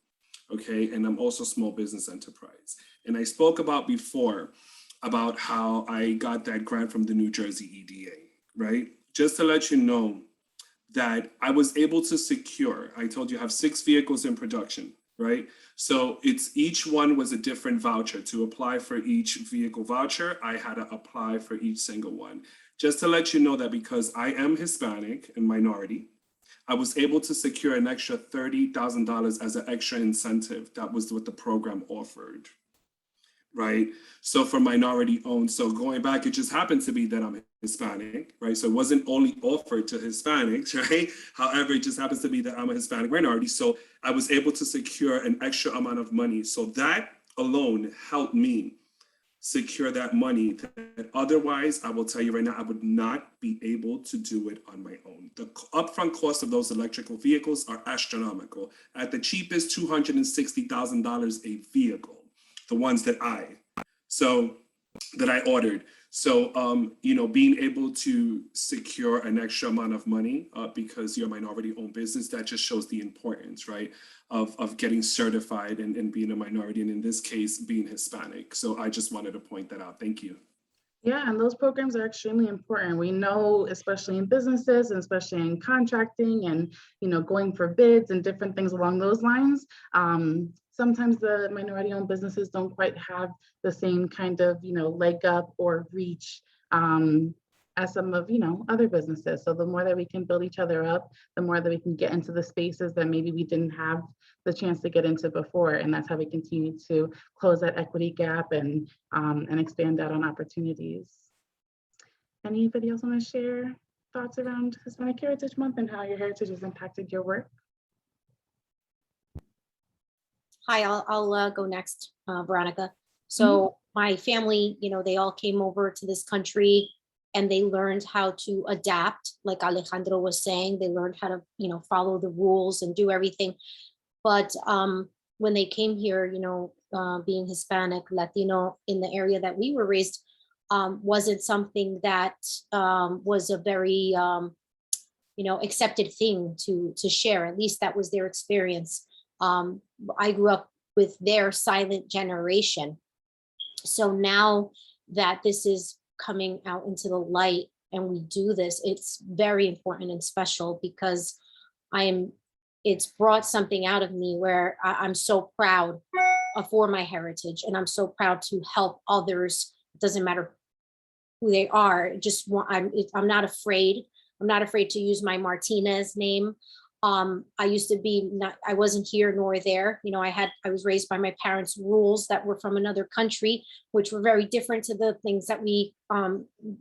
okay? And I'm also small business enterprise. And I spoke about before about how I got that grant from the New Jersey EDA, right? Just to let you know that I was able to secure, I told you I have 6 vehicles in production, right? So each one was a different voucher. To apply for each vehicle voucher, I had to apply for each single one. Just to let you know that because I am Hispanic and minority, I was able to secure an extra $30,000 as an extra incentive. That was what the program offered, right? So for minority owned. So going back, it just happened to be that I'm Hispanic, right? So it wasn't only offered to Hispanics, right? However, it just happens to be that I'm a Hispanic minority. So I was able to secure an extra amount of money. So that alone helped me secure that money that otherwise, I will tell you right now, I would not be able to do it on my own. The upfront cost of those electrical vehicles are astronomical. At the cheapest, $260,000 a vehicle, the ones that I ordered. So, you know, being able to secure an extra amount of money because you're a minority-owned business, that just shows the importance, right, of getting certified and being a minority, and in this case, being Hispanic. So I just wanted to point that out. Thank you. Yeah, and those programs are extremely important. We know, especially in businesses and especially in contracting and, you know, going for bids and different things along those lines. Sometimes the minority-owned businesses don't quite have the same kind of, you know, leg up or reach as some of, you know, other businesses. So the more that we can build each other up, the more that we can get into the spaces that maybe we didn't have the chance to get into before. And that's how we continue to close that equity gap and expand out on opportunities. Anybody else want to share thoughts around Hispanic Heritage Month and how your heritage has impacted your work? Hi, I'll go next, Veronica. So my family, you know, they all came over to this country and they learned how to adapt. Like Alejandro was saying, they learned how to, you know, follow the rules and do everything. But when they came here, you know, being Hispanic, Latino in the area that we were raised, wasn't something that was a very, you know, accepted thing to share. At least that was their experience. I grew up with their silent generation. So now that this is coming out into the light and we do this, it's very important and special because it's brought something out of me where I'm so proud for my heritage, and I'm so proud to help others. It doesn't matter who they are. I'm not afraid. I'm not afraid to use my Martinez name. I used to be I wasn't here nor there. You know, I was raised by my parents' rules that were from another country, which were very different to the things that we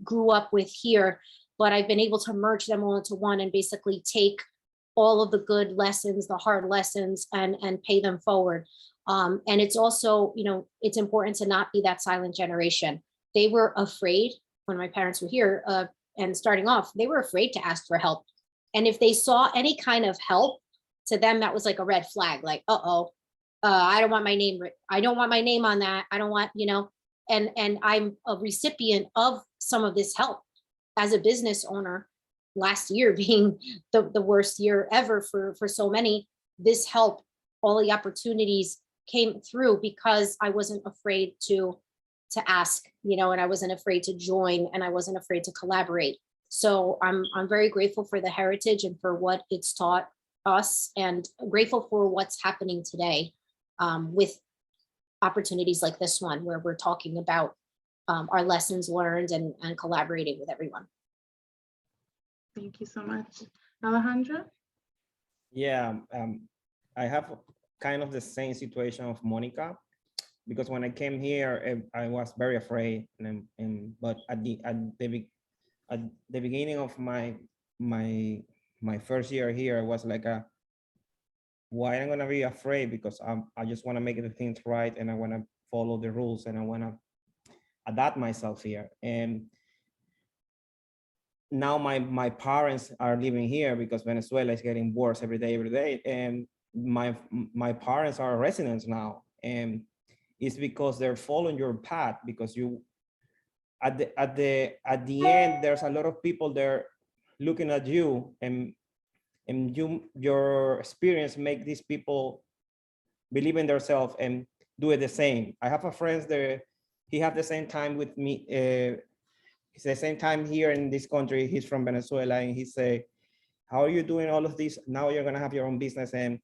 grew up with here. But I've been able to merge them all into one and basically take all of the good lessons, the hard lessons, and pay them forward. And it's also, you know, it's important to not be that silent generation. They were afraid when my parents were here and starting off, they were afraid to ask for help. And if they saw any kind of help, to them, that was like a red flag, like, I don't want my name. I don't want my name on that. I don't want, you know, and I'm a recipient of some of this help as a business owner. Last year being the worst year ever for so many, this help, all the opportunities came through because I wasn't afraid to ask, you know, and I wasn't afraid to join, and I wasn't afraid to collaborate. So I'm very grateful for the heritage and for what it's taught us, and grateful for what's happening today with opportunities like this one, where we're talking about our lessons learned and collaborating with everyone. Thank you so much. Alejandro? Yeah, I have kind of the same situation of Monica, because when I came here, I was very afraid, but at the beginning of my first year here, I was like, why am I gonna be afraid? Because I just want to make the things right, and I want to follow the rules, and I want to adapt myself here. And now my parents are living here because Venezuela is getting worse every day, and my parents are residents now, and it's because they're following your path, because you at the end, there's a lot of people there looking at you, and your experience make these people believe in themselves and do it the same. I have a friend there, he had the same time with me, it's the same time here in this country. He's from Venezuela, and he say, how are you doing all of this? Now you're gonna have your own business, and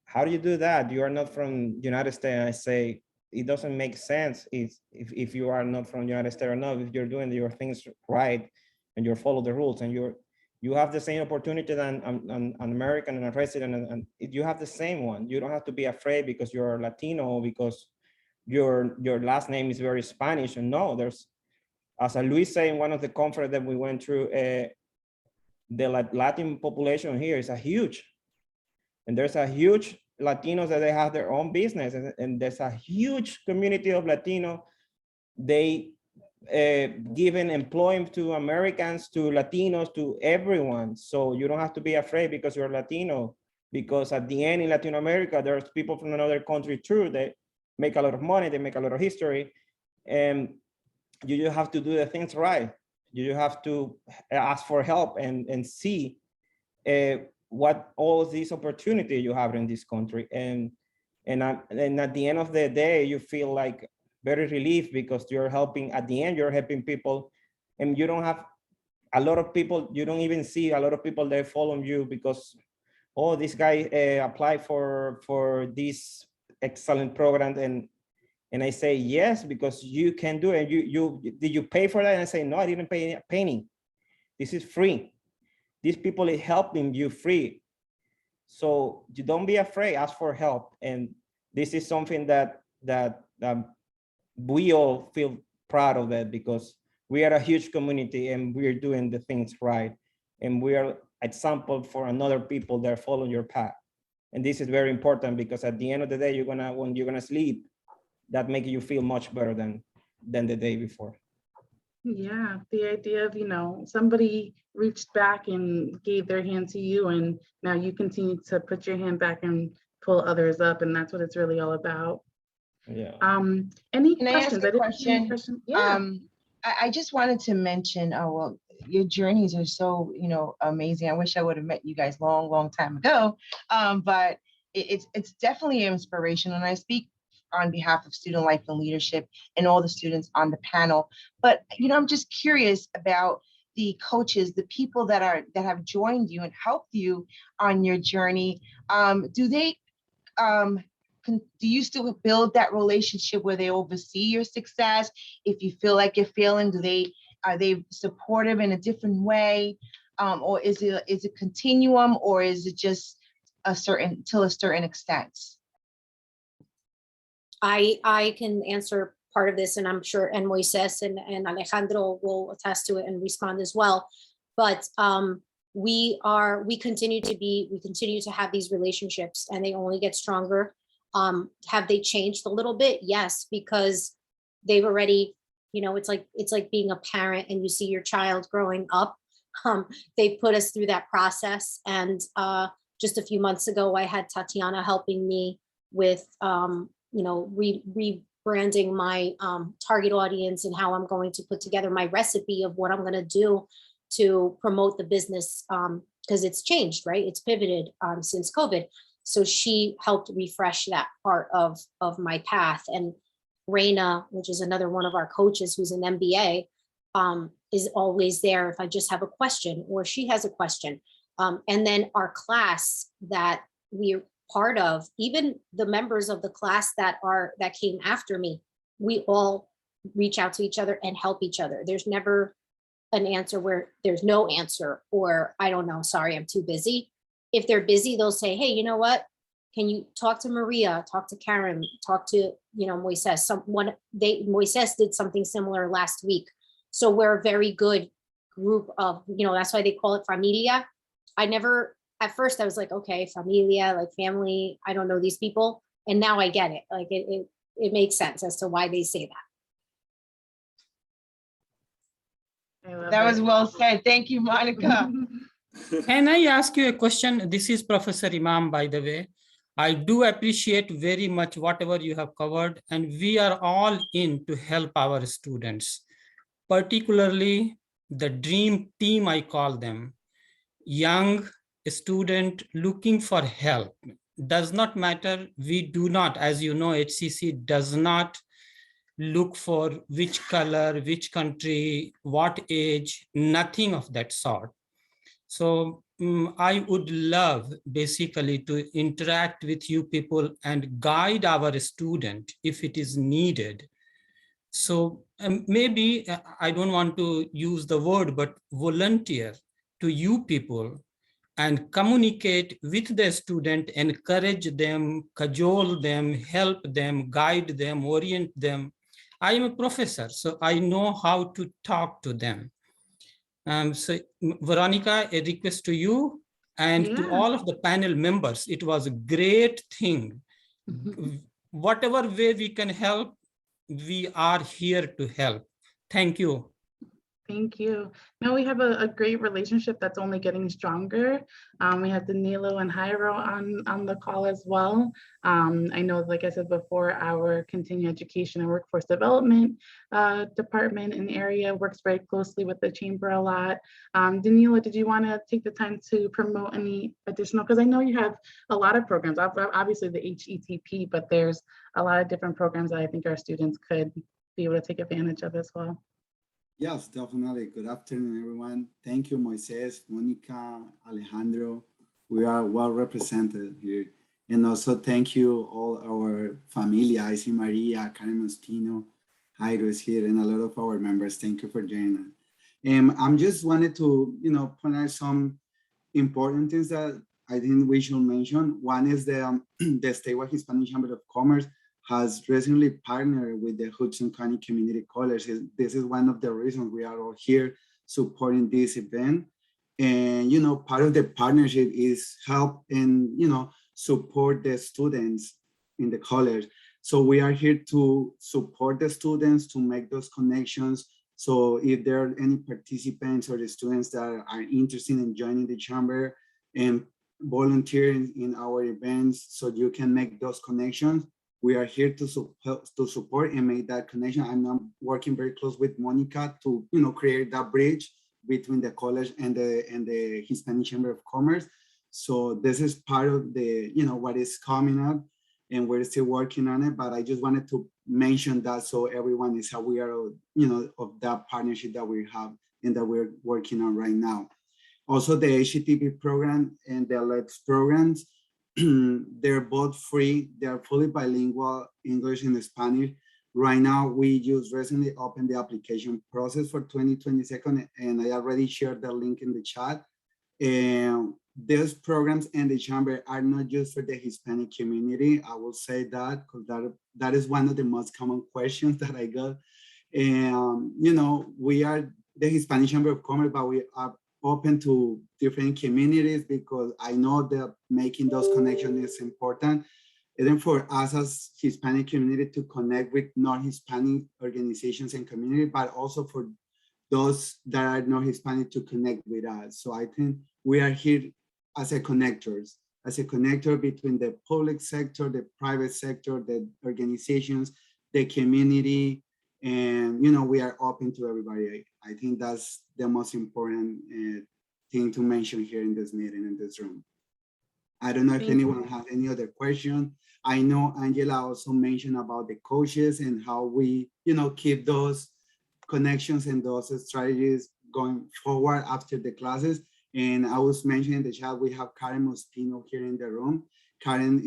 how do you do that? You are not from United States. And I say, it doesn't make sense if you are not from United States or not, if you're doing your things right and you follow the rules, and you have the same opportunity than an American and a resident, and you have the same one. You don't have to be afraid because you're Latino, because your last name is very Spanish. And no, there's, as Luis said in one of the conferences that we went through, the Latin population here is a huge, and there's a huge Latinos that they have their own business, and there's a huge community of Latino they giving employment to Americans, to Latinos, to everyone. So you don't have to be afraid because you're Latino, because at the end in Latin America, there's people from another country too. They make a lot of money, they make a lot of history. And you just have to do the things right. You just have to ask for help and see what all these opportunities you have in this country. And at the end of the day, you feel like very relieved because you're helping, at the end, you're helping people, and you don't have a lot of people, you don't even see a lot of people that follow you because, oh, this guy applied for this excellent program. And I say, yes, because you can do it. Did you pay for that? And I say, no, I didn't pay a penny. This is free. These people are helping you free. So you don't be afraid, ask for help. And this is something that we all feel proud of it because we are a huge community and we're doing the things right. And we are example for another people that are following your path. And this is very important because at the end of the day, when you're gonna sleep, that makes you feel much better than the day before. Yeah, the idea of, somebody reached back and gave their hand to you, and now you continue to put your hand back and pull others up, and that's what it's really all about. Yeah. Any Can questions? I ask a question? Yeah. I just wanted to mention, well, your journeys are so, amazing. I wish I would have met you guys long time ago. But it's definitely inspirational. And I speak on behalf of Student Life and Leadership and all the students on the panel. But, I'm just curious about the coaches, the people that have joined you and helped you on your journey. Do you still build that relationship where they oversee your success? If you feel like you're failing, are they supportive in a different way? Or is it continuum, or is it just till a certain extent? I can answer part of this, and I'm sure, and Moises and Alejandro will attest to it and respond as well. But we continue to have these relationships, and they only get stronger. Have they changed a little bit? Yes, because they've already, it's like being a parent and you see your child growing up. They put us through that process. And just a few months ago, I had Tatiana helping me with, rebranding my target audience and how I'm going to put together my recipe of what I'm going to do to promote the business, because it's changed, right? It's pivoted since COVID. So she helped refresh that part of my path. And Reina, which is another one of our coaches who's an MBA, is always there if I just have a question or she has a question. And then our class that we're part of, even the members of the class that came after me, we all reach out to each other and help each other. There's never an answer where there's no answer, or I don't know, sorry, I'm too busy. If they're busy, they'll say, hey, you know what? Can you talk to Maria, talk to Karen, talk to, Moises. Moises did something similar last week. So we're a very good group of, that's why they call it familia. At first I was like, okay, familia, like family. I don't know these people. And now I get it. Like it makes sense as to why they say that. That was well said. Thank you, Monica. Can I ask you a question? This is Professor Imam, by the way. I do appreciate very much whatever you have covered, and we are all in to help our students, particularly the dream team, I call them. Young student looking for help. Does not matter. We do not, as you know, HCC does not look for which color, which country, what age, nothing of that sort. So I would love basically to interact with you people and guide our student if it is needed. So maybe I don't want to use the word, but volunteer to you people and communicate with the student, encourage them, cajole them, help them, guide them, orient them. I am a professor, so I know how to talk to them. So Veronica, a request to you and to all of the panel members. It was a great thing. Whatever way we can help, we are here to help. Thank you. Thank you. Now we have a great relationship that's only getting stronger. We have Danilo and Jairo on the call as well. I know, like I said before, our continuing education and workforce development department in the area works very closely with the chamber a lot. Danilo, did you want to take the time to promote any additional, because I know you have a lot of programs, obviously the HETP, but there's a lot of different programs that I think our students could be able to take advantage of as well. Yes, definitely. Good afternoon, everyone. Thank you, Moises, Monica, Alejandro. We are well represented here. And also thank you all our familia. I see Maria, Karen Ospino, Jairo is here, and a lot of our members. Thank you for joining us. And I'm just wanted to, point out some important things that I think we should mention. One is the Statewide Hispanic Chamber of Commerce has recently partnered with the Hudson County Community College. This is one of the reasons we are all here supporting this event. And, part of the partnership is help and, support the students in the college. So we are here to support the students to make those connections. So if there are any participants or the students that are interested in joining the chamber and volunteering in our events, so you can make those connections, we are here to support and make that connection. I'm now working very close with Monica to create that bridge between the college and the Hispanic Chamber of Commerce. So this is part of the what is coming up, and we're still working on it. But I just wanted to mention that so everyone is aware of of that partnership that we have and that we're working on right now. Also, the HCTP program and the LETS programs. They're both free. They're fully bilingual, English and Spanish. Right now, we just recently opened the application process for 2022, and I already shared the link in the chat. And these programs and the chamber are not just for the Hispanic community. I will say that because that is one of the most common questions that I got. And we are the Hispanic Chamber of Commerce, but we are open to different communities because I know that making those connections is important. And then for us as Hispanic community to connect with non-Hispanic organizations and community, but also for those that are not Hispanic to connect with us. So I think we are here as a connector between the public sector, the private sector, the organizations, the community, and we are open to everybody. I think that's the most important thing to mention here in this meeting, in this room. I don't know if anyone has any other question. I know Angela also mentioned about the coaches and how we, keep those connections and those strategies going forward after the classes. And I was mentioning in the chat, we have Karen Ospino here in the room. Karen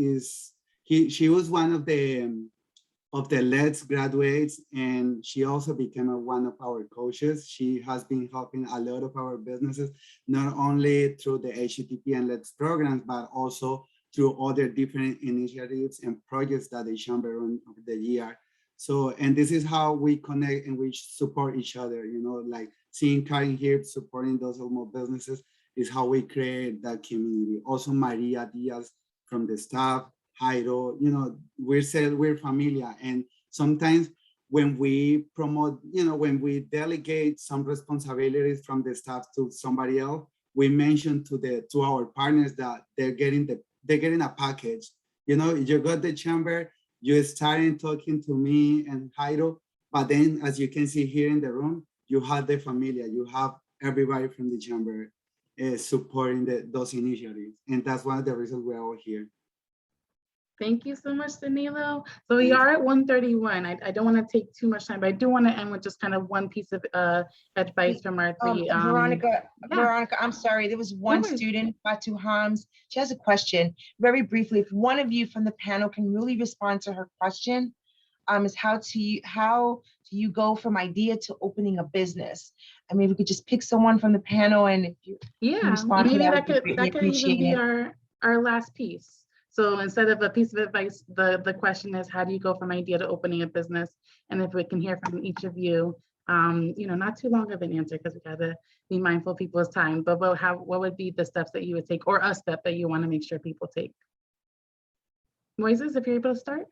she was one of the LETS graduates, and she also became one of our coaches. She has been helping a lot of our businesses, not only through the HCTP and LETS programs, but also through other different initiatives and projects that the chamber run over the year. So, and this is how we connect and we support each other, like seeing Karen here supporting those small businesses is how we create that community. Also Maria Diaz from the staff, Jairo, we're familiar. And sometimes when we promote, when we delegate some responsibilities from the staff to somebody else, we mention to our partners that they're getting a package. You got the chamber, you're starting talking to me and Jairo, but then as you can see here in the room, you have the familia, you have everybody from the chamber supporting those initiatives. And that's one of the reasons we're all here. Thank you so much, Danilo. So we are at 1:31. I don't want to take too much time, but I do want to end with just kind of one piece of advice from our three. Veronica, I'm sorry. There was one student, Fatu Hams. She has a question. Very briefly, if one of you from the panel can really respond to her question, is how do you go from idea to opening a business? I mean, we could just pick someone from the panel, and if you respond maybe to that could even be our last piece. So instead of a piece of advice, the question is, how do you go from idea to opening a business? And if we can hear from each of you, not too long of an answer because we gotta be mindful of people's time, but what would be the steps that you would take, or a step that you want to make sure people take? Moises, if you're able to start.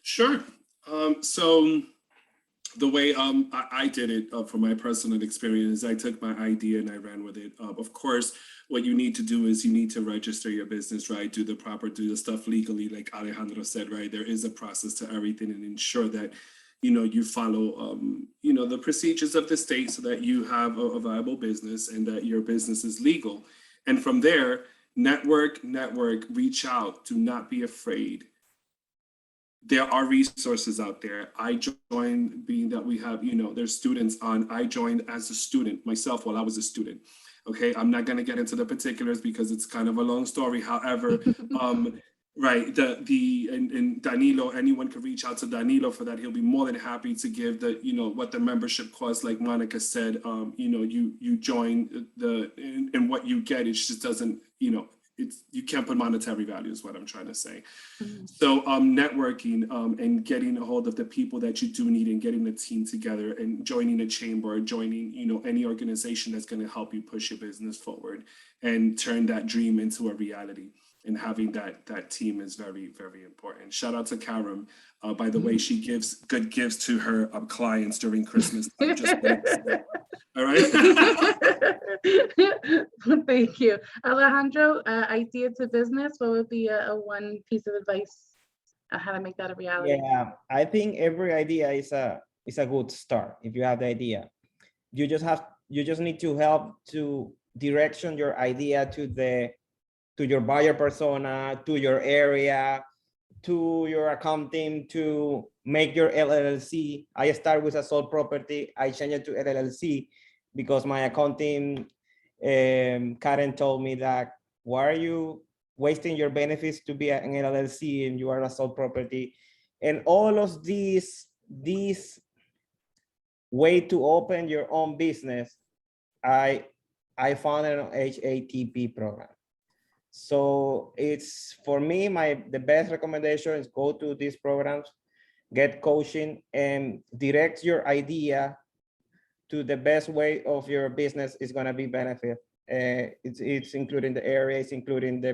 Sure. So the way I did it from my personal experience, I took my idea and I ran with it. Of course, what you need to do is you need to register your business, right? Do the stuff legally, like Alejandro said, right? There is a process to everything, and ensure that, you know, you follow, you know, the procedures of the state so that you have a viable business and that your business is legal. And from there, network, reach out, do not be afraid. There are resources out there. I joined, being that we have, you know, there's students on, I joined as a student myself while I was a student. Okay, I'm not gonna get into the particulars because it's kind of a long story. However, right, and Danilo, anyone could reach out to Danilo for that. He'll be more than happy to give the, you know, what the membership costs, like Monica said, you know, you join and what you get, it just doesn't, you know, you can't put monetary value is what I'm trying to say. So networking and getting a hold of the people that you do need and getting a team together and joining a chamber, joining, you know, any organization that's going to help you push your business forward and turn that dream into a reality. And having that team is very, very important. Shout out to Karam. By the way, she gives good gifts to her clients during Christmas time. All right. Thank you. Alejandro, idea to business, what would be a one piece of advice on how to make that a reality? Yeah, I think every idea is a good start. If you have the idea, you just need to help to direction your idea to your buyer persona, to your area, to your accounting, to make your LLC. I start with a sole property. I change it to LLC because my accounting, Karen told me that, why are you wasting your benefits to be an LLC and you are a sole property? And all of these way to open your own business, I found an HATP program. So it's, for me, the best recommendation is go to these programs, get coaching, and direct your idea to the best way of your business is going to be benefit. It's including the area, it's including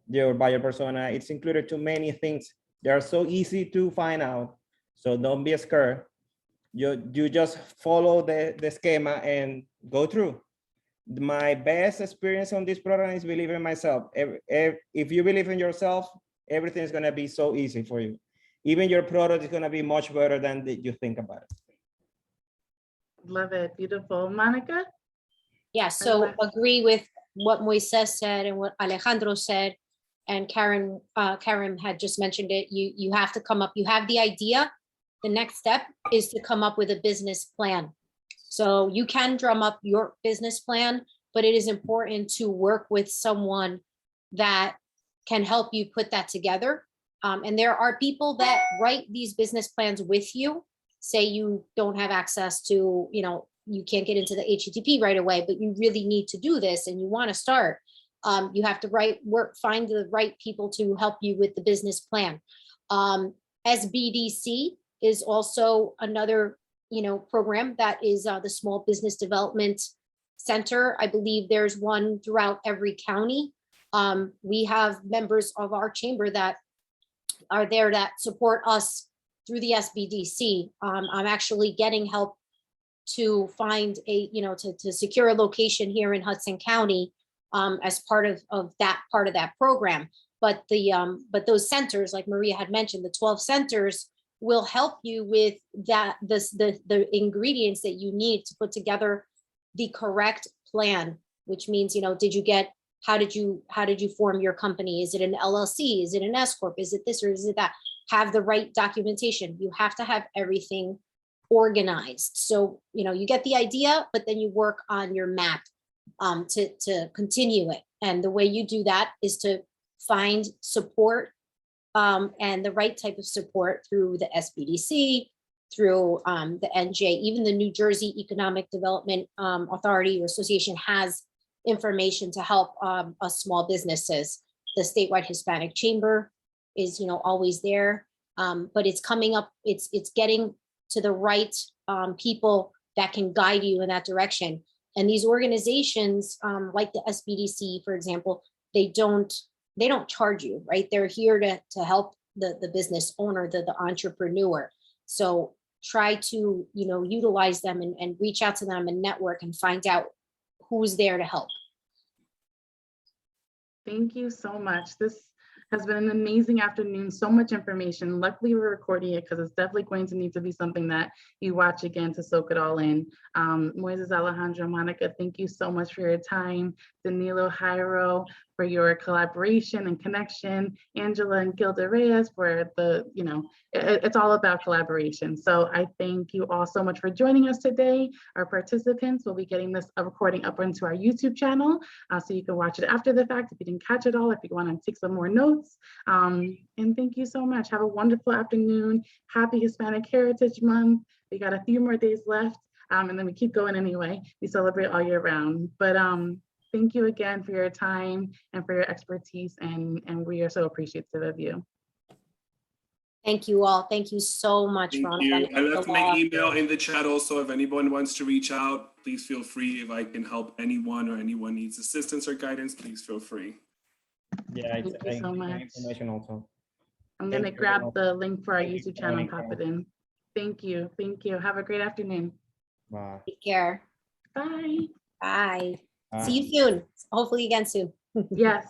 your buyer persona, it's included to many things. They are so easy to find out. So don't be scared. You just follow the schema and go through. My best experience on this program is believing in myself. If you believe in yourself, everything is going to be so easy for you. Even your product is going to be much better than you think about it. Love it. Beautiful. Monica? Yeah, so agree with what Moises said and what Alejandro said, and Karen had just mentioned it. You have to come up, you have the idea. The next step is to come up with a business plan. So you can drum up your business plan, but it is important to work with someone that can help you put that together. And there are people that write these business plans with you. Say you don't have access to, you know, you can't get into the HTTP right away, but you really need to do this and you want to start. You have to find the right people to help you with the business plan. SBDC is also another, you know, program that is the Small Business Development Center. I believe there's one throughout every county. We have members of our chamber that are there that support us through the SBDC. I'm actually getting help to find to secure a location here in Hudson County as part of that program. But those centers, like Maria had mentioned, the 12 centers will help you with the ingredients that you need to put together the correct plan, which means, you know, how did you form your company? Is it an LLC? Is it an S Corp? Is it this or is it that? Have the right documentation. You have to have everything organized. So, you know, you get the idea, but then you work on your map to continue it. And the way you do that is to find support and the right type of support through the SBDC, through the NJ, even the New Jersey Economic Development Authority or Association has information to help us small businesses. The Statewide Hispanic Chamber is, you know, always there, but it's coming up, it's getting to the right people that can guide you in that direction. And these organizations, like the SBDC, for example, they don't charge you, right? They're here to help the business owner, the entrepreneur. So try to, utilize them and reach out to them and network and find out who's there to help. Thank you so much. This has been an amazing afternoon, so much information. Luckily, we're recording it because it's definitely going to need to be something that you watch again to soak it all in. Moises, Alejandro, Monica, thank you so much for your time. Danilo, Jairo, for your collaboration and connection. Angela and Gilda Reyes for the, it's all about collaboration. So I thank you all so much for joining us today. Our participants will be getting this recording up onto our YouTube channel, so you can watch it after the fact if you didn't catch it all, if you want to take some more notes. And thank you so much. Have a wonderful afternoon. Happy Hispanic Heritage Month. We got a few more days left, and then we keep going anyway. We celebrate all year round. But thank you again for your time and for your expertise, and we are so appreciative of you. Thank you all. Thank you so much, Thank you. I left my email in the chat also. If anyone wants to reach out, please feel free. If I can help anyone or anyone needs assistance or guidance, please feel free. Yeah, Thank you so much. Information also. I'm going to grab the link for our YouTube channel and pop it in. Thank you. Thank you. Have a great afternoon. Bye. Take care. Bye. Bye. Bye. See you soon. Hopefully again soon. Yes.